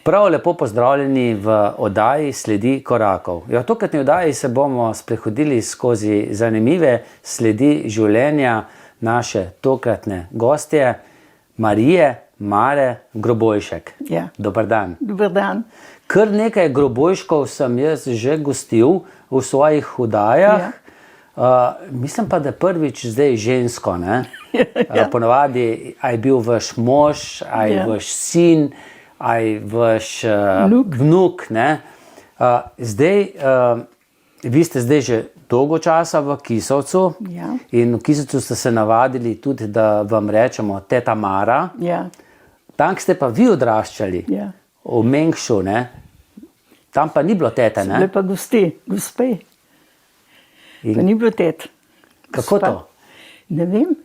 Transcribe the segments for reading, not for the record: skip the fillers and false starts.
Prav lepo pozdravljeni v oddaji Sledi korakov. V tokratni oddaji se bomo sprehodili skozi zanimive sledi življenja naše tokratne gostje, Mare Grobojšek. Ja. Dober dan. Dober dan. Kar nekaj Grobojškov sem jaz že gostil v svojih oddajah. Mislim pa, da prvič zdaj žensko. Ja. Ponavadi, a je bil vaš mož, a je vaš sin, a je vaš vnuk. Vi ste zdaj že dolgo časa v Kisovcu. Ja. In v Kisovcu ste se navadili tudi, da vam rečemo teta Mara. Ja. Tam ste pa vi odraščali, v Mengšu, tam pa ni bilo tete. Bile pa gospe. Pa ni bilo tet. Kako to? Ne vem.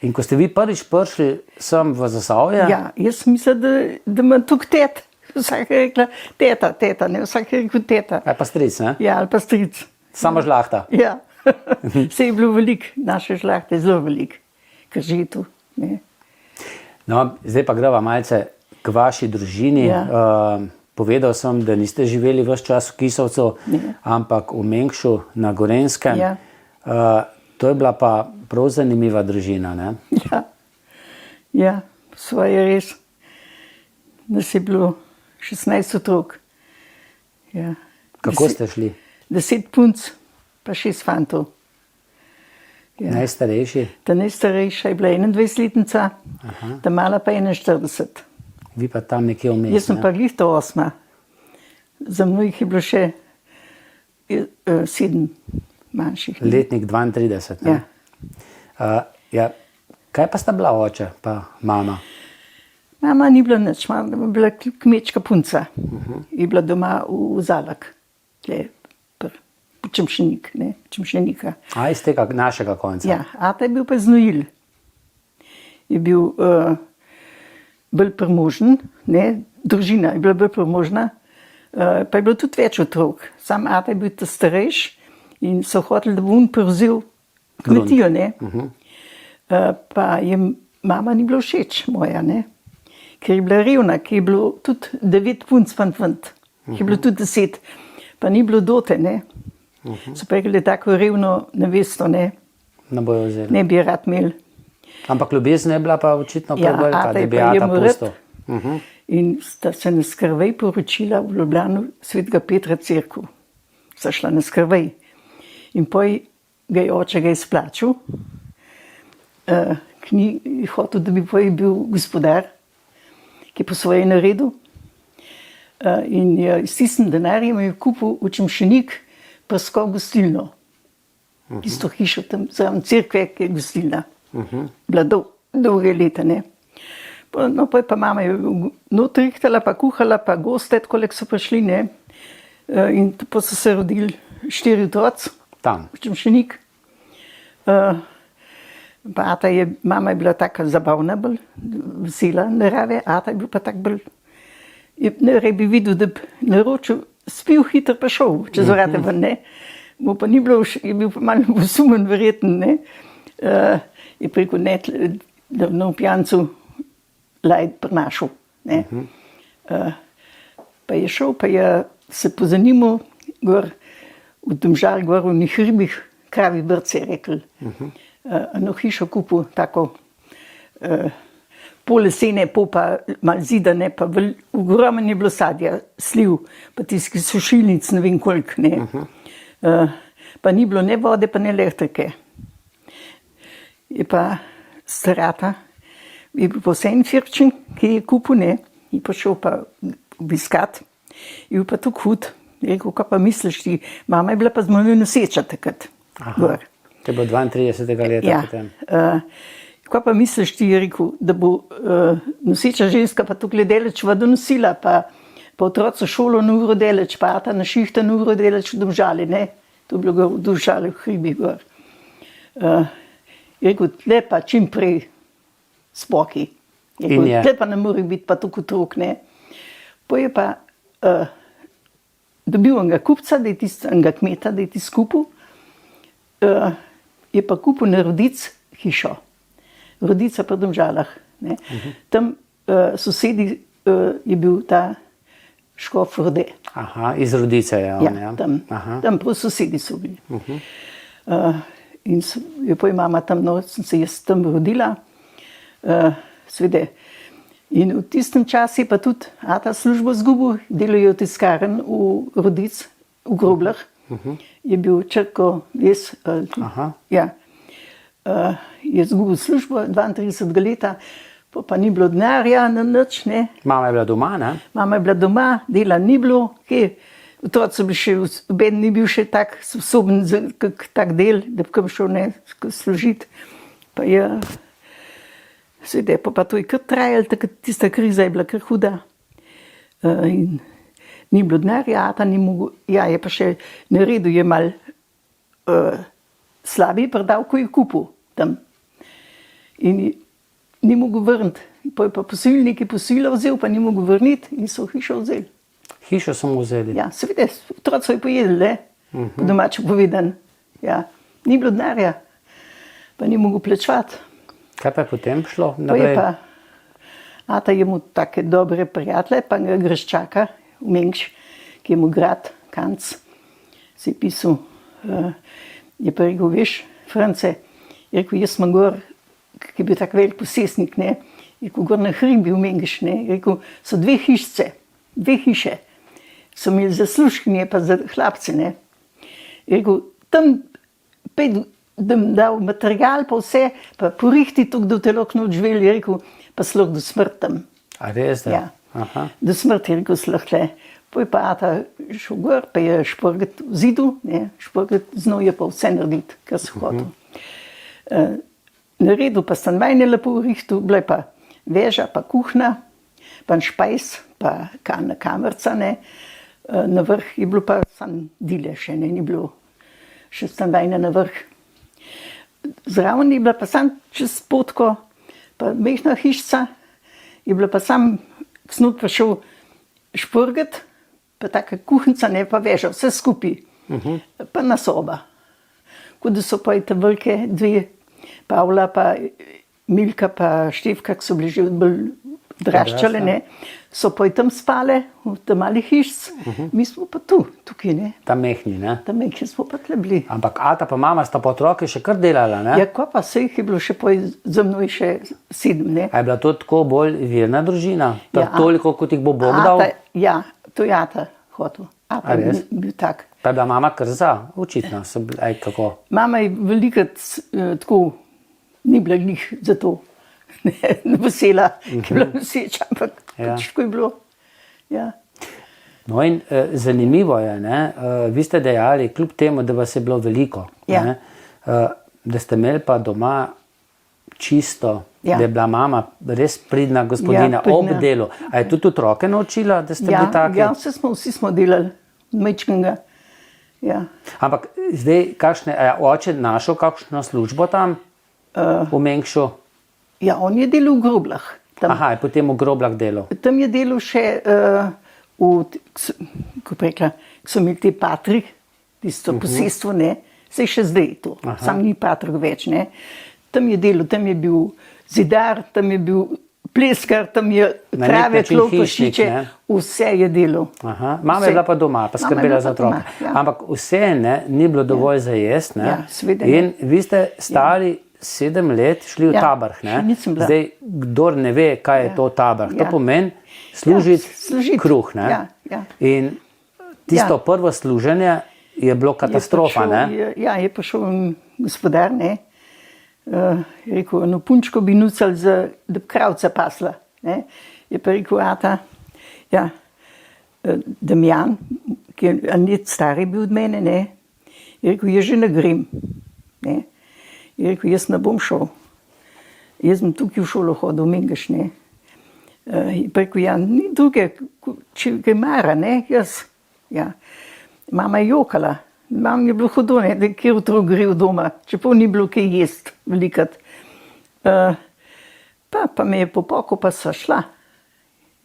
In ko ste vi prvič prišli sem v Zasavje? Ja, jaz mislim, da ima tukaj tet. Vsak je rekla teta, ne, vsak je rekel teta. Ali pa stric, ne? Ja, ali pa stric. Sama žlahta? Ja. Vse je bilo veliko, naše žlahte je zelo veliko, kar že tu. No, zdaj pa greva malce k vaši družini. Ja. Povedal sem, da niste živeli ves čas v Kisovcu, ampak v Mengšu na Gorenjskem. Ja. To je bila pa prav zanimiva družina, ne? Ja, svoje res. Nas je bilo 16 otrok. Ja. Kako ste šli? 10 punc, pa 6 fantov. Ja. Najstarejši? Ta najstarejša je bila 21-letnica, ta mala pa 41. Vi pa tam nekje vmes, Jaz sem pa glih ta 8. Za mnou jih je bilo še 7 manjših. Letnik 32. Ja. Kaj pa sta bila oče pa mama? Mama ni bila nič, mama je bila kmečka punca. Je bila doma v Zalak, Čemšenika. A iz tega našega konca? Ja, ata je bil pa znojil. Je bil bolj premožen, družina je bila bolj premožna, pa je bilo tudi več otrok. Sam ata je bil ta starejš in so hoteli, da bo on prevzel kmetijo, pa je mama ni bila všeč moja, ker je bila revna, ker je bilo tudi 9 punc fant, ki je bilo tudi 10, pa ni bilo dote, So pa rekli, tako revno nevesto, Ne bojo vzeli. ne bi rad imel. Ampak ljubezen je bila pa očitno prevelika, ata da je bi pa ata jemu pustil. rad. In sta se na skrvej poročila v Ljubljano Svetega Petra cerkev. Sta šla na skrvej. In poj ga je oče izplačal, ki hotel, da bi poj bil gospodar, ki je po svoje naredil. In je s tistim denarjem je kupil v Čemšenik Prskov gostilno. Tisto hišo tam, zraven cerkve, ki je gostilna. Bila dolge leta, No, pa je pa mama notri rihtala, pa kuhala, pa goste, koliko so prišli, In pa so se rodili 4 otroci. Tam? V Čemšenik. Mama je bila taka zabavna, bolj vesela narave, ata je bil pa tak bolj, ne bi videl, da bi naročil, spil hitro pa šel, čez vrata ven, Mu pa ni bilo, je bil pa malo posumen verjeten, Je preko da v pijancu lajt prinašal, Pa je šel, pa je se pozanimal gor v Domžal, gor v njih hribih, Kravi brce je rekel. Eno hišo kupil, tako pol lesene, pol pa malo zidane, pa ogromen je bilo sadja, sliv, pa tiskih sušilnic, ne vem koliko, Pa ni bilo ne vode, pa ne elektrike. Je pa starata, je bil pa vse en firčin, ki je kupil, Je pa šel pa obiskat, je bil pa tako hud. Je rekel, kaj pa misliš ti, mama je bila pa z mojim noseča takrat. Gor. To je bilo 32. leta Ja. potem. Kaj pa misliš ti, je rekel, da bo noseča ženska pa tukaj deleč vodo nosila, pa otroci šolo na uro deleč, pa ata na šihta na uro deleč v Domžali, To je bilo gor v Domžali, v hribih gor. Je rekel, tle pa čim prej spoki. Je rekel, tle pa ne more biti pa tako otrok, Po je pa dobil enega kupca, enega kmeta, da je ti skupil, je pa kupil na Rodic hišo. Rodica pri Domžalah. Tam sosedi je bil ta Škof Rode. Aha, iz Rodice je on, Ja, tam prav sosedi so bili. In je pa mama tam, no, sem se jaz tam rodila, svede. In v tistem času je pa tudi ata službo zgubil, delajo v tiskarn v Rodic, v Groblah. Je bil Črko, jaz, ja. Je zgubil službo 32 leta, pa ni bilo denarja na nič, ne. Mama je bila doma, ne? Mama je bila doma, dela ni bilo, kaj. Otroci so bili še, noben ni bil še tak sposoben za kak tak del, da bi kam šel, ne, služiti. Pa je, seveda, pa to je kar trajalo, tista kriza je bila kar huda. In ni bilo denarja, ata ni mogel, ja, je pa še naredil, je mal slabiji predal, ko je kupil tam. In ni mogel vrniti. Pa je pa posilnik posilo vzel, pa ni mogel vrniti in so hišo vzeli. Hišo so mu vzeli? Ja, seveda, otroci so jo pojedli, ne, po domače povedan. Ja, ni bilo denarja, pa ni mogel plačevati. Kaj pa je potem šlo Pa je naprej? pa, ata je mu take dobre prijatelje, pa ga Graščaka v Mengš, ki je mu grad, Kanc, si je pisal, je pa rekel, veš, France, je rekel, jaz sem gor, ki je bil tak velik posestnik, ne, je rekel, gor na hribi v Mengš, ne, je rekel, so dve hiše, so imeli zaslužkinje pa za hlapce, ne. Je rekel, tam pet, da mi dal material pa vse, pa porihti tukaj do telok noč živeli, je rekel, pa sloh do smrt tam. A res, da? Ja. Aha. Do smrti je rekel, sloh tle. Poj pa ata šel gor, pa je šporget v zidu, ne, šporget znal je pa vse narediti, kar so hotel. Naredil pa stanovanje lepo urihtu, bila je pa veža, pa kuhna, pa špajs, pa kamerca, ne. Na vrh je bilo pa sam dile še, ne, ni bilo še stanovanje na vrh. Zraven je bila pa sam čez potko, pa mehna hišca, je bila pa sam snut pa šel šporget, pa taka kuhnica, ne, pa veža, vse skupaj, pa na soba. Kuda so pa te velike dve, Pavla pa Milka pa Štefka, ki so bili že bolj draščale, ne, so pa tam spale, v tem malih hišc, mi smo pa tukaj, ne. Tam mehni, ne? Tam mehni smo pa tle bili. Ampak ata pa mama sta pa otroke še kar delala, ne? Ja, ko pa se jih je bilo še za mnoj še 7, ne. A je bila to tako bolj virna družina? Ja, Toliko, kot jih bo Bog dal? Ja, to je ata hotel. Ata je bil tak. Pa je bila mama kar za, očitno, kako? Mama je velikrat tako, ni bila glih za to, ne vesela, ki je bila noseča, ampak težko je bilo. Ja. No in zanimivo je, ne, vi ste dejali, kljub temu, da vas je bilo veliko, ne, da ste imeli pa doma čisto, da je bila mama res pridna gospodina ob delu. A je tudi otroke naučila, da ste bili taki? Ja, vsi smo delali, majčkega. Ja. Ampak zdaj, je oče našel kakšno službo tam v Mengšu? Ja, on je delal v Groblah. Aha, je potem v Groblah delal. Tam je delal še kako bi rekla, ko so imeli te patrik, tisto posestvo, ne, saj še zdaj to, sam ni patrik več, ne. Tam je delal, tam je bil zidar, tam je bil pleskar, tam je trave, klop, prašiče, vse je delal. Aha, mama je bila pa doma, pa skrbela za otroke. Ampak vse, ne, ni bilo dovolj za jesti, ne. Ja, seveda ne. In vi ste stari 7 let šli v Tabrh, ne. Zdaj, kdor ne ve, kaj je to Tabrh, to pomeni služiti kruh, ne. In tisto prvo služenje je bilo katastrofa, ne. Ja, je prišel gospodar, ne. Je rekel, eno punčko bi nucali, da bi kravca pasla. Ne. Je pa rekel, ata, ja, Damjan, ki je let stari bil od mene, ne. Je rekel, jaz že ne grem. Ne. Je rekel, jaz ne bom šel. Jaz bom tukaj v šolo hodil, Mengeš, ne. Je pa rekel, ja, ni druge, če ga mara, ne, jaz. Ja. Mama je jokala. Mam je bilo hudo, ne, da je kjer otrok gre v doma, čeprav ni bilo kaj jest velikrat. Pa me je po poku pa so šla.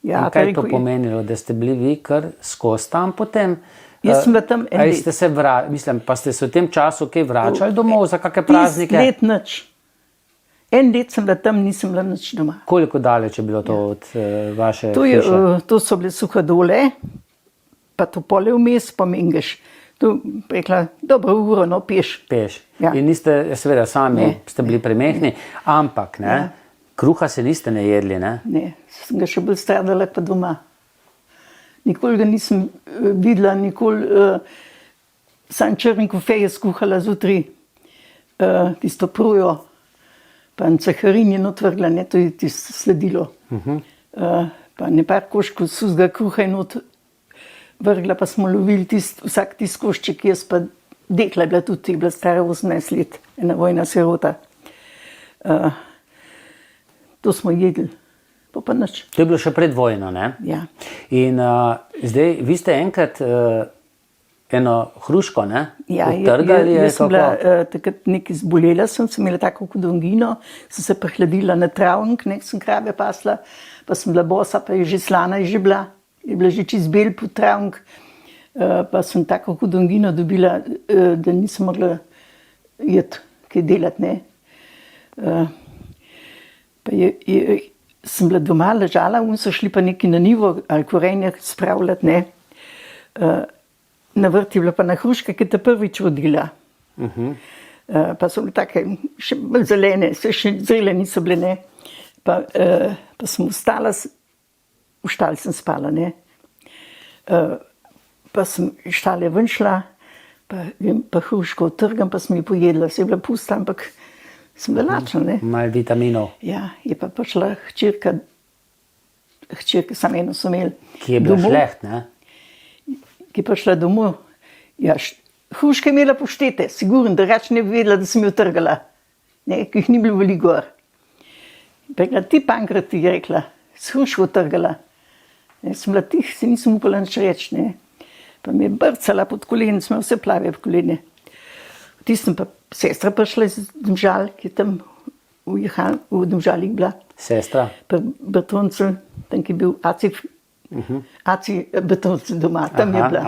Ja, kaj je to pomenilo, da ste bili vi kar skozi tam potem? Jaz sem bila tam en let. Pa ste se v tem času kaj vračali domov za kakšne praznike? 10 let nič. En let sem bila tam, nisem bila nič doma. Koliko daleč je bilo to od vaše hiše? To so bile Suhadole, pa to pole vmes, pa mengeš. Tu rekla, dobro uro, no, peš. Peš. Ja. In niste, seveda, sami Ne. ste bili premehni, ampak ne, Ja. kruha se niste ne jedli, ne? Ne, sem ga še bolj stradala pa doma. Nikoli ga nisem videla, nikoli sam črn kofe je skuhala zjutraj, tisto prujo, pa en saharin je notvrgla, ne, to je tisto sledilo. Pa ne par koškov suzga kruha je not vrgla, pa smo lovili vsak tisti košček, jaz pa dekla je bila tudi, je bila stara 18 let, ena vojna sirota. To smo jedli, pa nič. To je bilo še pred vojno, ne? Ja. In zdaj, vi ste enkrat eno hruško, ne? Odtrgali, jaz sem bila takrat nekaj zbolela, sem imela tako kot angino, sem se prehladila na travnik, sem krave pasla, pa sem bila bosa, pa je že slana, je bila že čist bel pod travnik, pa sem tako kot angino dobila, da nisem mogla jeti, kaj delati, ne. Pa sem bila doma, ležala, so šli pa neki na nivo ali korenje spravljati, ne. Na vrt je bila pa na hruška, ki je ta prvič rodila. Pa so bile take še bolj zelene, še zrele niso bile, ne. Pa sem vstala, v štali sem spala, ne. Pa sem iz štale ven šla, pa hruško odtrgam, pa sem jo pojedla, se je bila pusta, ampak sem bila lačna, ne. Malo vitaminov. Ja, je pa prišla hčerka, samo eno so imeli. Ki je bila domov, šleht, ne? Ki je prišla domov. Ja, hruške je imela poštete, sigurno, drugače ne bi vedela, da sem jo trgala. Ne, ki jih ni bilo veliko gor. Rekla, ti Pankrat, je rekla, s hruško trgala. Ne, sem bila tih, se nisem upala nič reči, ne. Pa mi je brcala pod koleni, smo vse plave pod koleni. Tistem pa sestra prišla iz Domžal, ki je tam v Domžalih bila. Sestra? Pa Bertoncelj, tam ki je bil Aci Bertoncelj doma, tam je bila.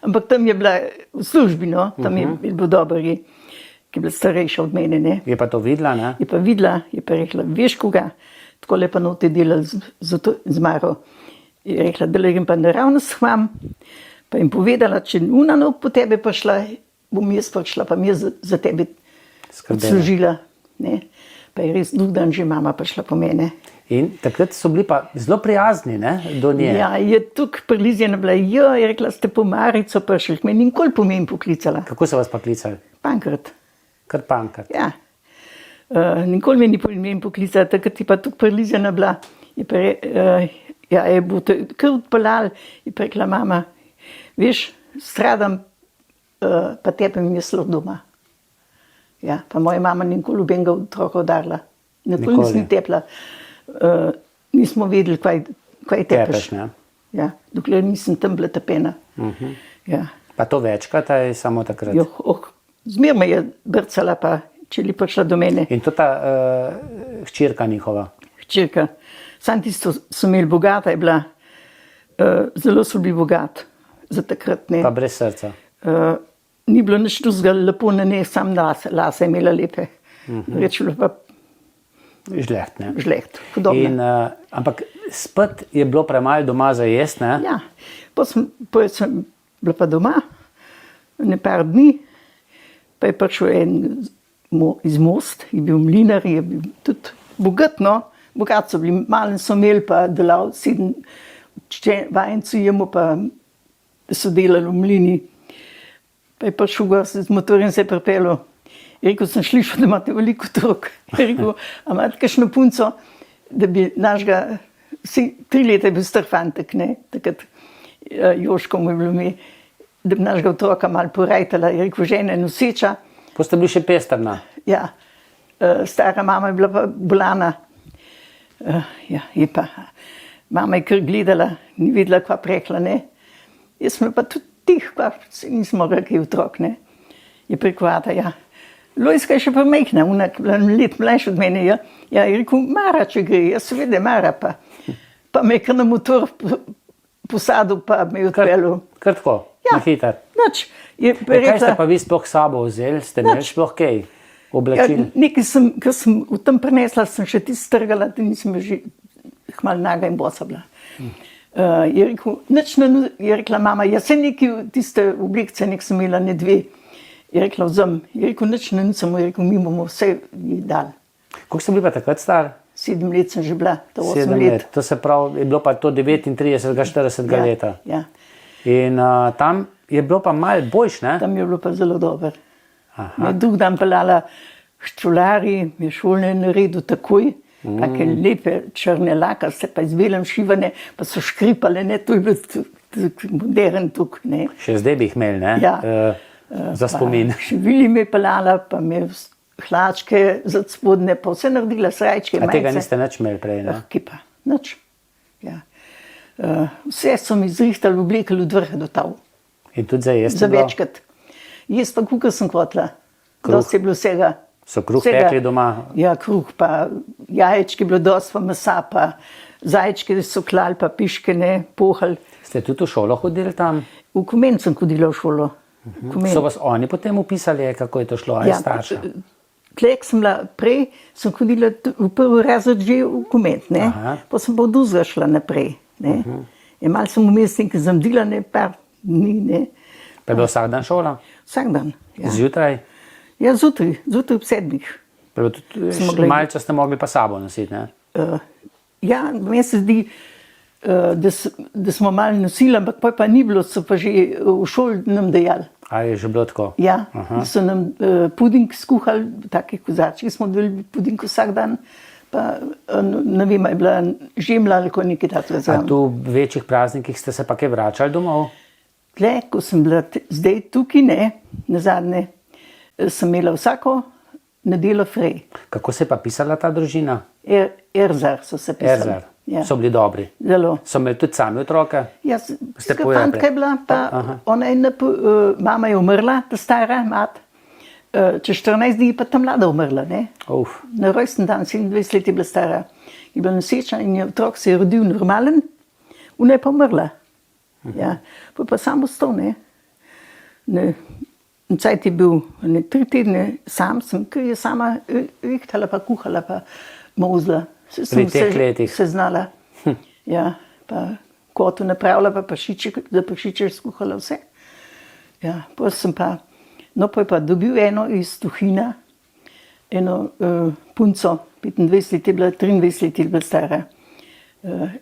Ampak tam je bila v službi, no, tam je bilo dobro, ki je bila starejša od mene, ne. Je pa to videla, ne? Je pa videla, je pa rekla, veš koga, tako lepa note delali z Maro. Je rekla, da grem pa naravnost k vam, pa jim povedala, če una no po tebe prišla, bom jaz prišla, pa mi je za tebe služila. Ne. Pa je res drug dan že mama prišla po mene. In takrat so bili pa zelo prijazni, ne, do nje. Ja, je tukaj prilizjena bila, je rekla, ste po Marico prišli, me nikoli po meni poklicala. Kako so vas pa klicali? Pankrat. Kar Pankrat. Ja. Nikoli me ni po meni poklicala, takrat je pa tukaj prilizjena bila. Je pa ja, je bo te kar odpeljal, je pa rekla, mama, veš, stradam, pa tebe mi je slabo doma. Ja, pa moja mama nikoli nobenega otroka udarila. Nikoli nisem tepla. Nismo vedeli, kaj tepeš. Ne? Ja, dokler nisem tam bila tepena. Ja. Pa to večkrat, ali samo takrat? Zmer me je brcala, pa če li prišla do mene. In to ta hčerka njihova? Hčerka. Sam tisto so imeli bogata, je bila, zelo so bili bogat za takrat, ne. Pa brez srca? Ni bilo nič drugega lepo na ne, sam lase je imela lepe. Reč bilo pa žleht, ne? Žleht, podobno. Ampak spet je bilo premalo doma za jesti, ne? Ja, potem sem bila pa doma, ne par dni, pa je prišel en iz Most, je bil mlinar, je bil tudi bogat, no. Bogat so bili, malen so imeli, pa delal 7 vajencu jemu, pa so delali v mlini. Pa je prišel gor z motorjem, se je pripeljal. Je rekel, sem slišal, da imate veliko otrok. Je rekel, a imate kakšno punco, da bi našega, 3 leta je bil star fantek, ne, takrat Joško mu je bilo ime, da bi našega otroka malo porajtala. Je rekel, žena je noseča. Pa ste bili še pestrna? Ja, stara mama je bila pa bolana. Ja, je pa, mama je kar gledala, ni vedela, kva prekla, ne. Jaz sem pa tudi tih, pa nisem mogla kaj otrok, ne. Je prekovata, ja. Lojska je še pa mehna, ona je bila let mlajša od mene, ja. Ja, je rekel, Mara, če gre, jaz seveda Mara, pa me je kar na motor posadil, pa me je odpeljal. Kar tako, ja, na hiter. Nič. Kaj ste pa vi sploh sabo vzeli, ste imeli sploh kaj? Oblačil? Ja, nekaj sem, kar sem v tem prinesla, sem še tisto strgala, da nisem že hmal naga in bosa bila. Je rekel, je rekla mama, jaz sem nekaj tiste oblikice, nek sem imela, ne dve. Je rekla, vzem. Je rekel, nič ne nicamo, je rekel, mi bomo vse ji dali. Koliko ste bili pa takrat star? 7 let sem že bila, to 8 7 let. let. To se pravi, je bilo pa to 39, 40 leta. Ja, In tam je bilo pa malo boljš, ne? tam je bilo pa zelo dobro. Me drug dan pelala ščulari, mi je šolne naredil takoj, take lepe črne lakaste, pa iz belem šivane, pa so škripale, ne, to je bilo modern tukaj, ne. Še zdaj bi jih imeli, ne? Ja. Za spomin. Še Vili me je pelala, pa me hlačke za spodne, pa vse naredila, srajčke, A tega majice. niste nič imeli prej, ne? Kje pa, nič. Ja. Vse so mi zrihtali, oblekali od vrha do tav. In tudi zdaj jeste Za bilo? večkrat. Jaz pa kukar sem hotela. Kruh? Dosti je bilo vsega. So kruh Vsega. pekli doma? Ja, kruh, pa jaječki je bilo dosti, pa mesa, pa zajčke so klali, pa piške, ne, pohali. Ste tudi v šolo hodili tam? V Komen sem hodila v šolo. Komen. So vas oni potem upisali, kako je to šlo, ali starša? Tlek sem bila prej, sem hodila v prvi razred že v Koment, ne. Aha. Pa sem pa od Uzra šla naprej, ne. In malo sem vmes nekaj zamdila, ne, par dni, ne. Pa je bilo vsak dan šola? Vsak dan, ja. Zjutraj? Ja, zjutraj ob 7. Pa je bilo tudi, Smo mogli- malce ste mogli pa sabo nositi, ne? Ja, meni se zdi, da smo malo nosili, ampak poj pa ni bilo, so pa že v šoli nam dejali. Ali je že bilo tako? Ja, da so nam puding skuhali, taki kozarčki smo dobili puding vsak dan, pa ne vem, je bila žemlja ali nekaj takega A zraven. tu v večjih praznikih ste se pa kaj vračali domov? Tle, ko sem bila zdaj tukaj, ne, nazadnje, sem imela vsako nedeljo frej. Kako se je pa pisala ta družina? Erzar so se pisali. Erzar. Ja. So bili dobri. Zelo. So imeli tudi sami otroke? Ja, Ste povedali fantka je bila, pa Aha. ona je, mama je umrla, ta stara mat, čez 14 dni je pa ta mlada umrla, ne. Uf. Na rojsten dan, 27 let je bila stara. Je bila nosečna in je otrok se je rodil normalen, ona je pa umrla. Ja, pa samo sto, ne. Cajt je bil 3 tedne sam, ker je sama rihtala, pa kuhala, pa mozla. Pri teh letih. Se znala. Ja, pa kotu napravila, pa prašiček, za prašiček skuhala vse. Ja, pa sem pa, no pa je pa dobil eno iz Tuhina, eno punco, 25 let je bila, 23 let je bila stara.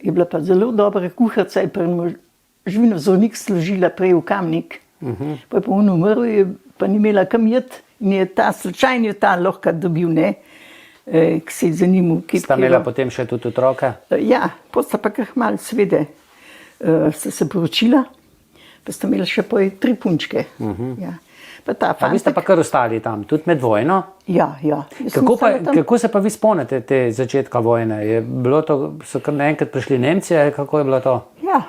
Je bila pa zelo dobra kuharica, je pa živinovzornik služila prej v Kamnik. Pa je pa on umrl, je pa ni imela kam jeti in je ta slučajno je ta lahko dobil, ne, ki se je zanimal. Sta imela potem še tudi otroke? Ja, pa sta pa kar malo svede, sta se poročila, pa sta imela še poj 3 punčke. Ja. Pa ta A vi ste fantek, pa kar ostali tam, tudi med vojno? ja. Jaz sem ostala tam. Kako se pa vi spomnite te začetka vojne? Je bilo to, so kar naenkrat prišli Nemci, ali kako je bilo to? Ja.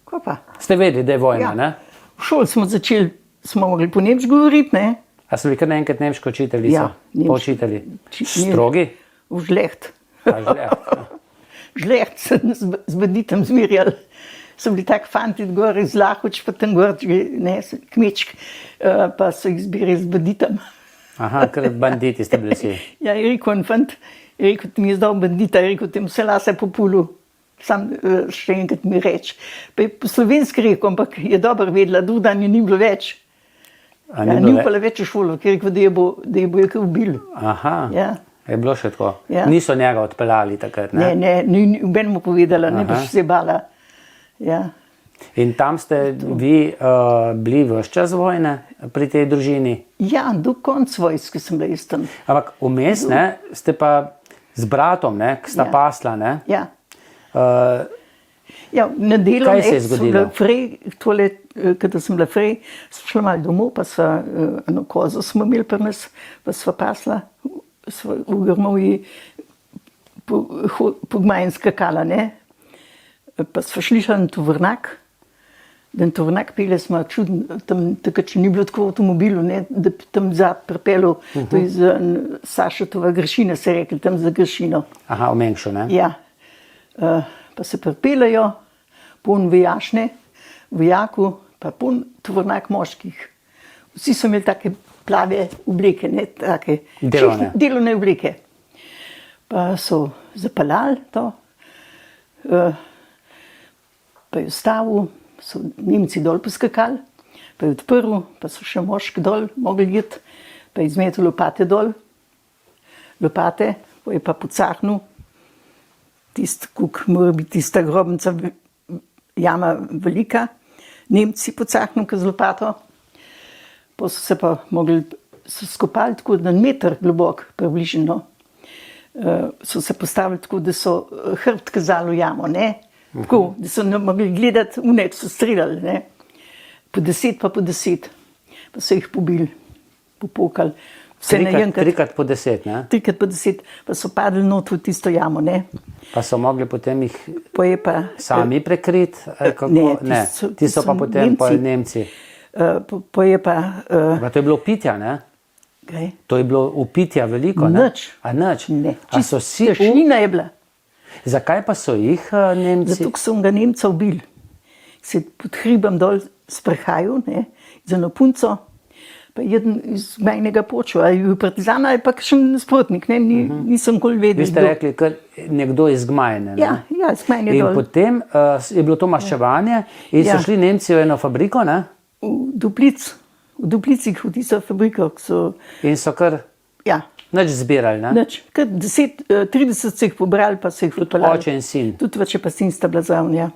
Kaj pa? Ste vedeli, da je vojna, Ja. ne? V šoli smo začeli, smo mogli po nemško govoriti, ne? A so bili kar naenkrat nemško učiteljica? Ja, nemško. Poučitelji? Či- Strogi? V žleht. A žleht? Žleht so nas z baditom zmerjali. So bili tak fanti gor iz Lahuč, pa tam gor, ne, kmečk, pa so jih zbirali z baditom. Aha, ker banditi ste bili vsi. Ja, je rekel en fant, je rekel, ti mi je zdal bandita, je rekel, tem vse lase po pulu. Sam še enkrat mi reč. Pa je po slovenski rekel, ampak je dobro vedela, drug dan je ni bilo več. A Ja, ni ni bilo upala več v šolo, ker je rekel, da je bo je kaj ubil. Aha, Ja. je bilo še tako. Ja. Niso njega odpeljali takrat, ne? Ne, ni nobenemu povedala, ne Aha. boš se bala. Ja. In tam ste vi bili ves čas vojne pri tej družini? Ja, do konca vojske sem bila jaz tam. Ampak vmes, ne, ste pa z bratom, ne, ki sta Ja. pasla, ne? Ja. Uh, Ja, na delo, Kaj se je zgodilo? Kada sem bila frej, sem šla malo domov, pa sva eno kozo smo imeli pri nas, pa sva pasla, sva v grmovji po Gmajin skakala, ne. Pa sva šli še na tovornjak, da na tovornjak pele smo čudno, tam takrat še ni bilo tako v avtomobilu, ne, da bi tam zad pripeljal, to je za Sašetova Gršina, se je rekli, tam za Gršino. aha, v Mengšu, ne? Ja, pa se pripeljajo, poln vojaku, pa poln tovornjak moških. Vsi so imeli take plave obleke, ne, take Delovne. delovne obleke. Pa so zapeljali to, pa je vstavil, so Nemci dol poskakali, pa je odprl, pa so še moški dol mogli iti, pa je izmetal lopate dol, lopate, pa je pa pocahnil, koliko mora biti tista grobnica, jama velika, Nemci pocahnil z lopato, pa so se pa mogli, so skopali tako, da 1 meter globok, približno, so se postavili tako, da so hrbt kazali v jamo, ne? Tako, da so ne mogli gledati, unek so streljali, ne? Po 10 pa po 10, pa so jih pobili, popokali. Trikrat po 10, ne? 3 po 10, pa so padli not v tisto jamo, ne? Pa so mogli potem jih pa, sami prekriti? Ne, ti so pa potem Nemci. Pa je pa... To je bilo pitja, ne? Kaj? To je bilo upitja veliko, ne? Nič. A nič? Ne, čisto tišina je bila. Zakaj pa so jih Nemci? Zato, ko so ga Nemca ubili. Se je pod hribom dol sprehajal, ne, z eno punco, pa jeden iz majhnega počva, ali je bil partizan ali pa kakšen nasprotnik, ne, nisem nikoli vedel. Vi ste rekli, kar nekdo iz Gmajne, ne? Ja, iz Gmajne dol. In potem je bilo to maščevanje in so šli Nemci v eno fabriko, ne? V Duplicih, v tisto fabriko, so... In so kar nič zbirali, ne? Nič, kar 30 so jih pobrali, pa so jih odpeljali. Oče in sin. Tudi oče pa sin sta bila zraven, ja.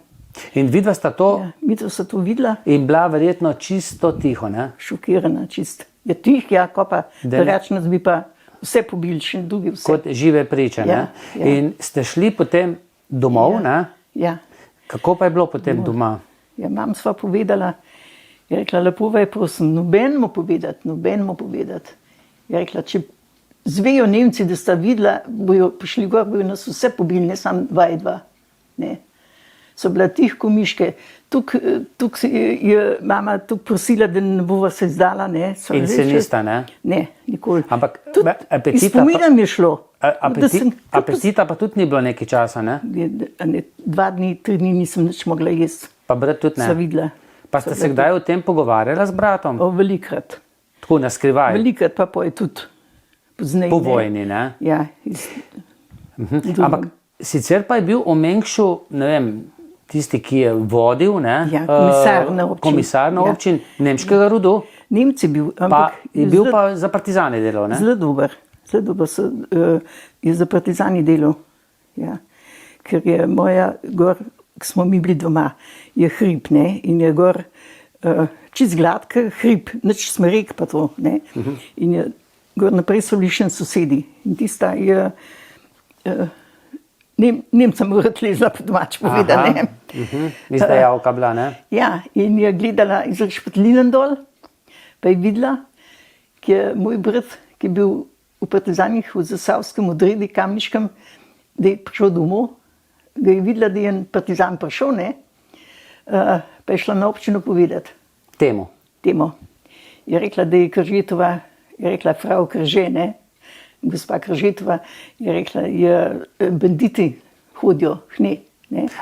In vidva sta to... Ja, vidva sta to videla. In bila verjetno čisto tiho, ne? Šokirana, čist. Ja, tih, ja, ko pa drugače nas bi pa vse pobili, še drugi vse. Kot žive priče, ne? Ja. In ste šli potem domov, ne? Ja. Kako pa je bilo potem doma? Ja, mam sva povedala, je rekla, lepo vaj, prosim, nobenemu povedati. Je rekla, če zvejo Nemci, da sta videla, bojo prišli gor, bojo nas vse pobili, ne sam dva, ne. So bila tihko miške, tuk je mama tuk prosila, da ne bova se izdala, ne. In se nista, ne? Ne, nikoli. Ampak iz spomina mi je šlo. Apetita pa tudi ni bilo nekaj časa, ne? 2 dni, 3 dni nisem nič mogla jesti. Pa brat tudi ne? Sva videla. Pa ste se kdaj o tem pogovarjala z bratom? Velikrat. Tako naskrivaj? Velikrat pa je tudi pozneje. Po vojni, ne? Ja. Ampak sicer pa je bil v Mengšu, ne vem, tisti, ki je vodil, ne? Ja, komisar na občin nemškega rodu. Nemci bil, ampak... Je bil pa za partizani delal, ne? Zelo dober je za partizani delal, ja. Ker je moja gor, ko smo mi bili doma, je hrib, ne, in je gor čist gladka hrib, nič smrek pa to, ne. In je gor naprej so bili še sosedi. In tista je Nemcem uretlezla po domač povedala, ne. Izdajalka bila, ne? Ja, in je gledala iz Špetlinen dol, pa je videla, ki je moj brat, ki je bil v partizanih v Zasavskem odredi Kamniškem, da je prišel domov, ga je videla, da je en partizan prišel, ne, pa je šla na občino povedati. Temu. Je rekla, da je Kržetova, je rekla frau Krže, ne, gospa Kržetova, je rekla, je banditi hodijo, ne.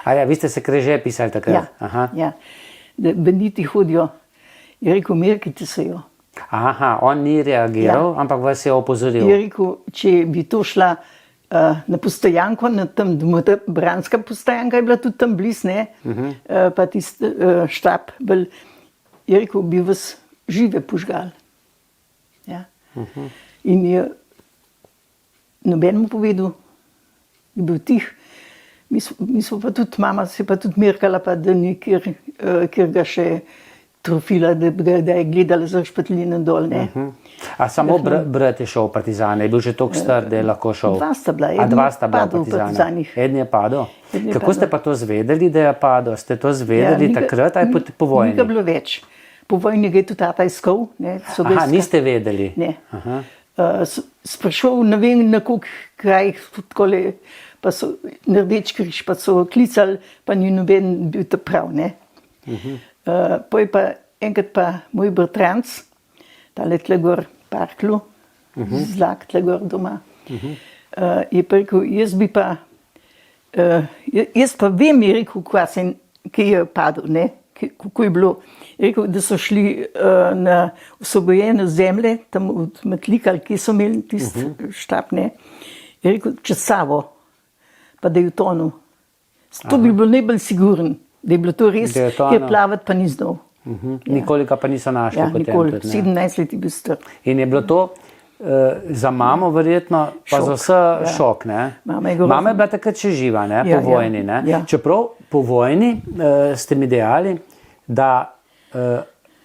A ja, vi ste se Krže pisali takrat? Ja, da banditi hodijo, je rekel, merkite se jo. Aha, on ni reagiral, ampak vas je opozoril. Je rekel, če bi to šla na postojanko, na tam Branska postojanka je bila tudi tam bliz, ne, pa tisti štab, je rekel, bi vas žive požgal. Ja. In je nobenemu povedal, je bil tih, mi smo pa tudi, mama se pa tudi merkala, pa da ni, kjer ga še trofila, da je gledala za Špetlinen dol, ne. A samo brat je šel v partizane, je bil že toliko star, da je lahko šel? Dva sta bila, eden je padel v partizanih. Eden je padel? Kako ste pa to zvedeli, da je padel? Ste to zvedeli takrat ali po vojni? Ni ga bilo več. Po vojni ga je tudi tata iskal. Aha, niste vedeli? Ne. Sprašal, ne vem, na koliko krajih, pa so na Rdeči križ, pa so klicali, pa ni noben bil ta prav, ne. Pa je pa enkrat pa moj bratranc, tale tle gor parklu, zlak tle gor doma, je pa rekel, jaz pa vem, je rekel, kaj je padel, ne, kako je bilo. Je rekel, da so šli na osvobojene zemlje, tam od Metlikal, ki so imeli tisti štab, ne. Je rekel, čez Savo, pa da je utonil. To bi bilo najbolj siguren. Da je bilo to res, Da je to ker ono. plavati pa ni znal. Nikoli ga pa niso našli Ja, potem. nikoli. Tudi, ne. 17 let je bil star. In je bilo to za mamo verjetno, pa za Šok, vse ja. šok. Ne? Mama je grozna. Mama je bila takrat še živa, ne? Ja, Po vojni. Ne? ja. Čeprav po vojni ste mi dejali, da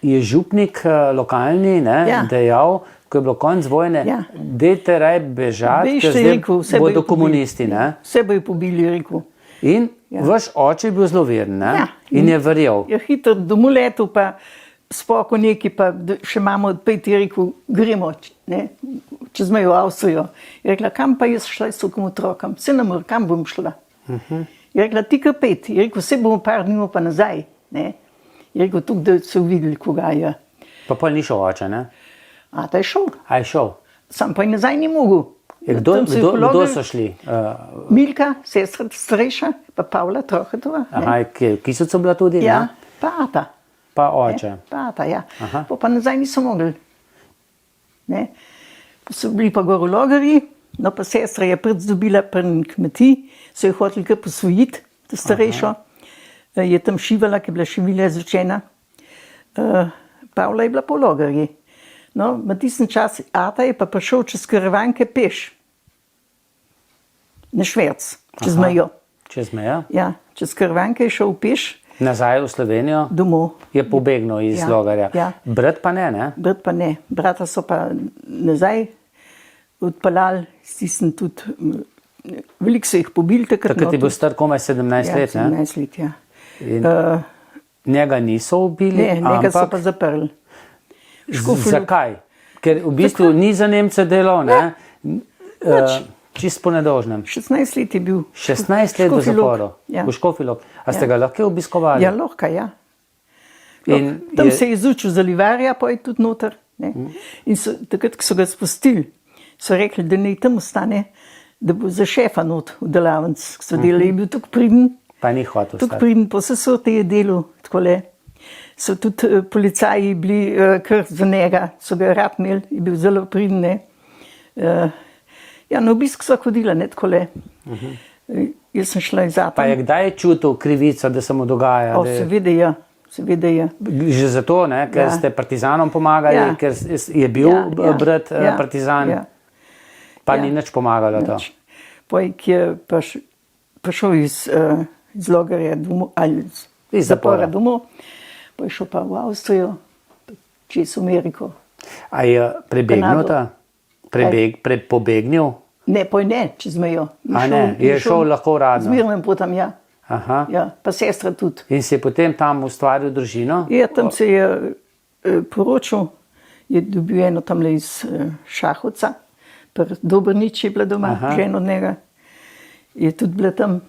je župnik lokalni, ne, Ja. dejal, ko je bilo konc vojne, Ja. dajte raj bežati, Veš, ker je zdaj rekel, vse bodo bojo komunisti. pobili. Ne? Vse bojo pobili, je rekel. In vaš oče je bil zelo veren, ne? Ja. In je verjel. Je hitro domov letel, pa spoko neki, pa še imamo odpet, je rekel, gremo, ne, čez mejo v Avstrijo. Je rekla, kam pa jaz šla s tokom otrokom? Se ne more, kam bom šla? Je rekla, ti kar pet. Je rekel, vse bomo par dni pa nazaj. Ne. Je rekel, tukaj, da so videli, koga je. Pa pol ni šel oče, ne? A ta je šel, A je šel? sam pa je nazaj ni mogel. Kdo, Tam so jih kdo pologali. so šli? Milka, sestra starejša, pa Pavla Trohetova. ne. Aha, Kisoco bila tudi? Ja, Ne? pa Ata. Pa oče. Ne, pa Ata, ja. Aha. Pa nazaj niso mogli. Ne. So bili pa gor v Logarji, no pa sestra je dobila pri kmetiji, so jo hoteli kar posvojiti, to starejšo. Je tam šivala, ki je bila šivila izrečena. Pavla je bila po Logarji. No, v tistem času Ata je pa prišel čez karavanke peš. Na Šverc, čez Aha. mejo. Čez mejo? Ja, čez karavanke je šel peš Nazaj v Slovenijo? domov. Je pobegnil iz Ja, Logarja. ja. Brat pa ne, ne? Brat pa ne, brata so pa nazaj odpeljali, stisnili tudi, veliko so jih pobili takrat. Takrat je bil tudi. star komaj 17 let, ne? 17 let, ja. In njega niso ubili, Ne, njega so ampak pa zaprli. Škofja Loka. zakaj? Ker v bistvu ni za Nemce delal, ne? Čist po nedolžnem. 16 let je bil. 16 let v Škofja Loka, zaporu, ja. v Škofji Loki. A ste Ja. ga lahko obiskovali? Ja, lahko, ja. In Tam je- se je izučil za livarja, pa je tudi noter. Ne. In takrat, ko so ga spustili, so rekli, da naj tam ostane, da bo za šefa not v delavnici, ko so delali, je bil tako priden. Pa ni hotel Tukaj stati. pridem po sesote je delu, takole. So tudi policaji bili kar za njega, so ga rad imeli, je bil zelo priden. Ne. Ja, na obisk so hodila, ne takole. Jaz sem šla iz Pa Ata. je kdaj čutil krivico, da se mu dogaja? O, da je- seveda je, seveda je. Že zato, ne, ker Ja. ste partizanom pomagali, Ja. ker je bil brat partizan, ja. pa Ja. ni nič pomagalo to. Nič. Poj, ki je prišel iz Logarja domov, ali Iz zapora. domov, pa je šel pa v Avstrijo, čez Ameriko. A je prebegnil Kanado. ta? Pobegnil? Ne, poj ne, čez mejo. A ne, je šel lahko uradno. Z mirnem potem, ja. Aha. Ja, pa sestra tudi. In si je potem tam ustvaril družino? Ja, tam se je poročil, je dobil eno tamle iz Šahovca, pri Dobrnič je bila doma, Aha. žena od njega. Je tudi bila tam,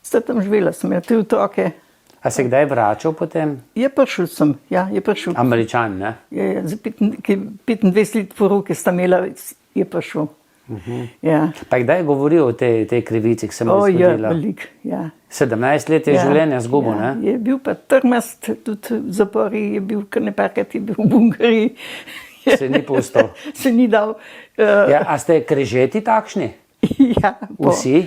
sta tam živela, sem imela 3 otroke. A se kdaj vračal potem? Je prišel sem, ja, je prišel. Američan, ne? Je, za 25 let poroke sta imela, je prišel. Ja. Pa je kdaj govoril o tej krivici, ki se mu O, je je zgodila? velik, ja. 17 let je življenja zgubil, ja. ne? Je bil pa trmast, tudi v zapori, je bil kar nekajkrat, je bil v Bungariji. Se ni pustil. Se ni dal. Ja, a ste križeti takšni? Ja, Vsi?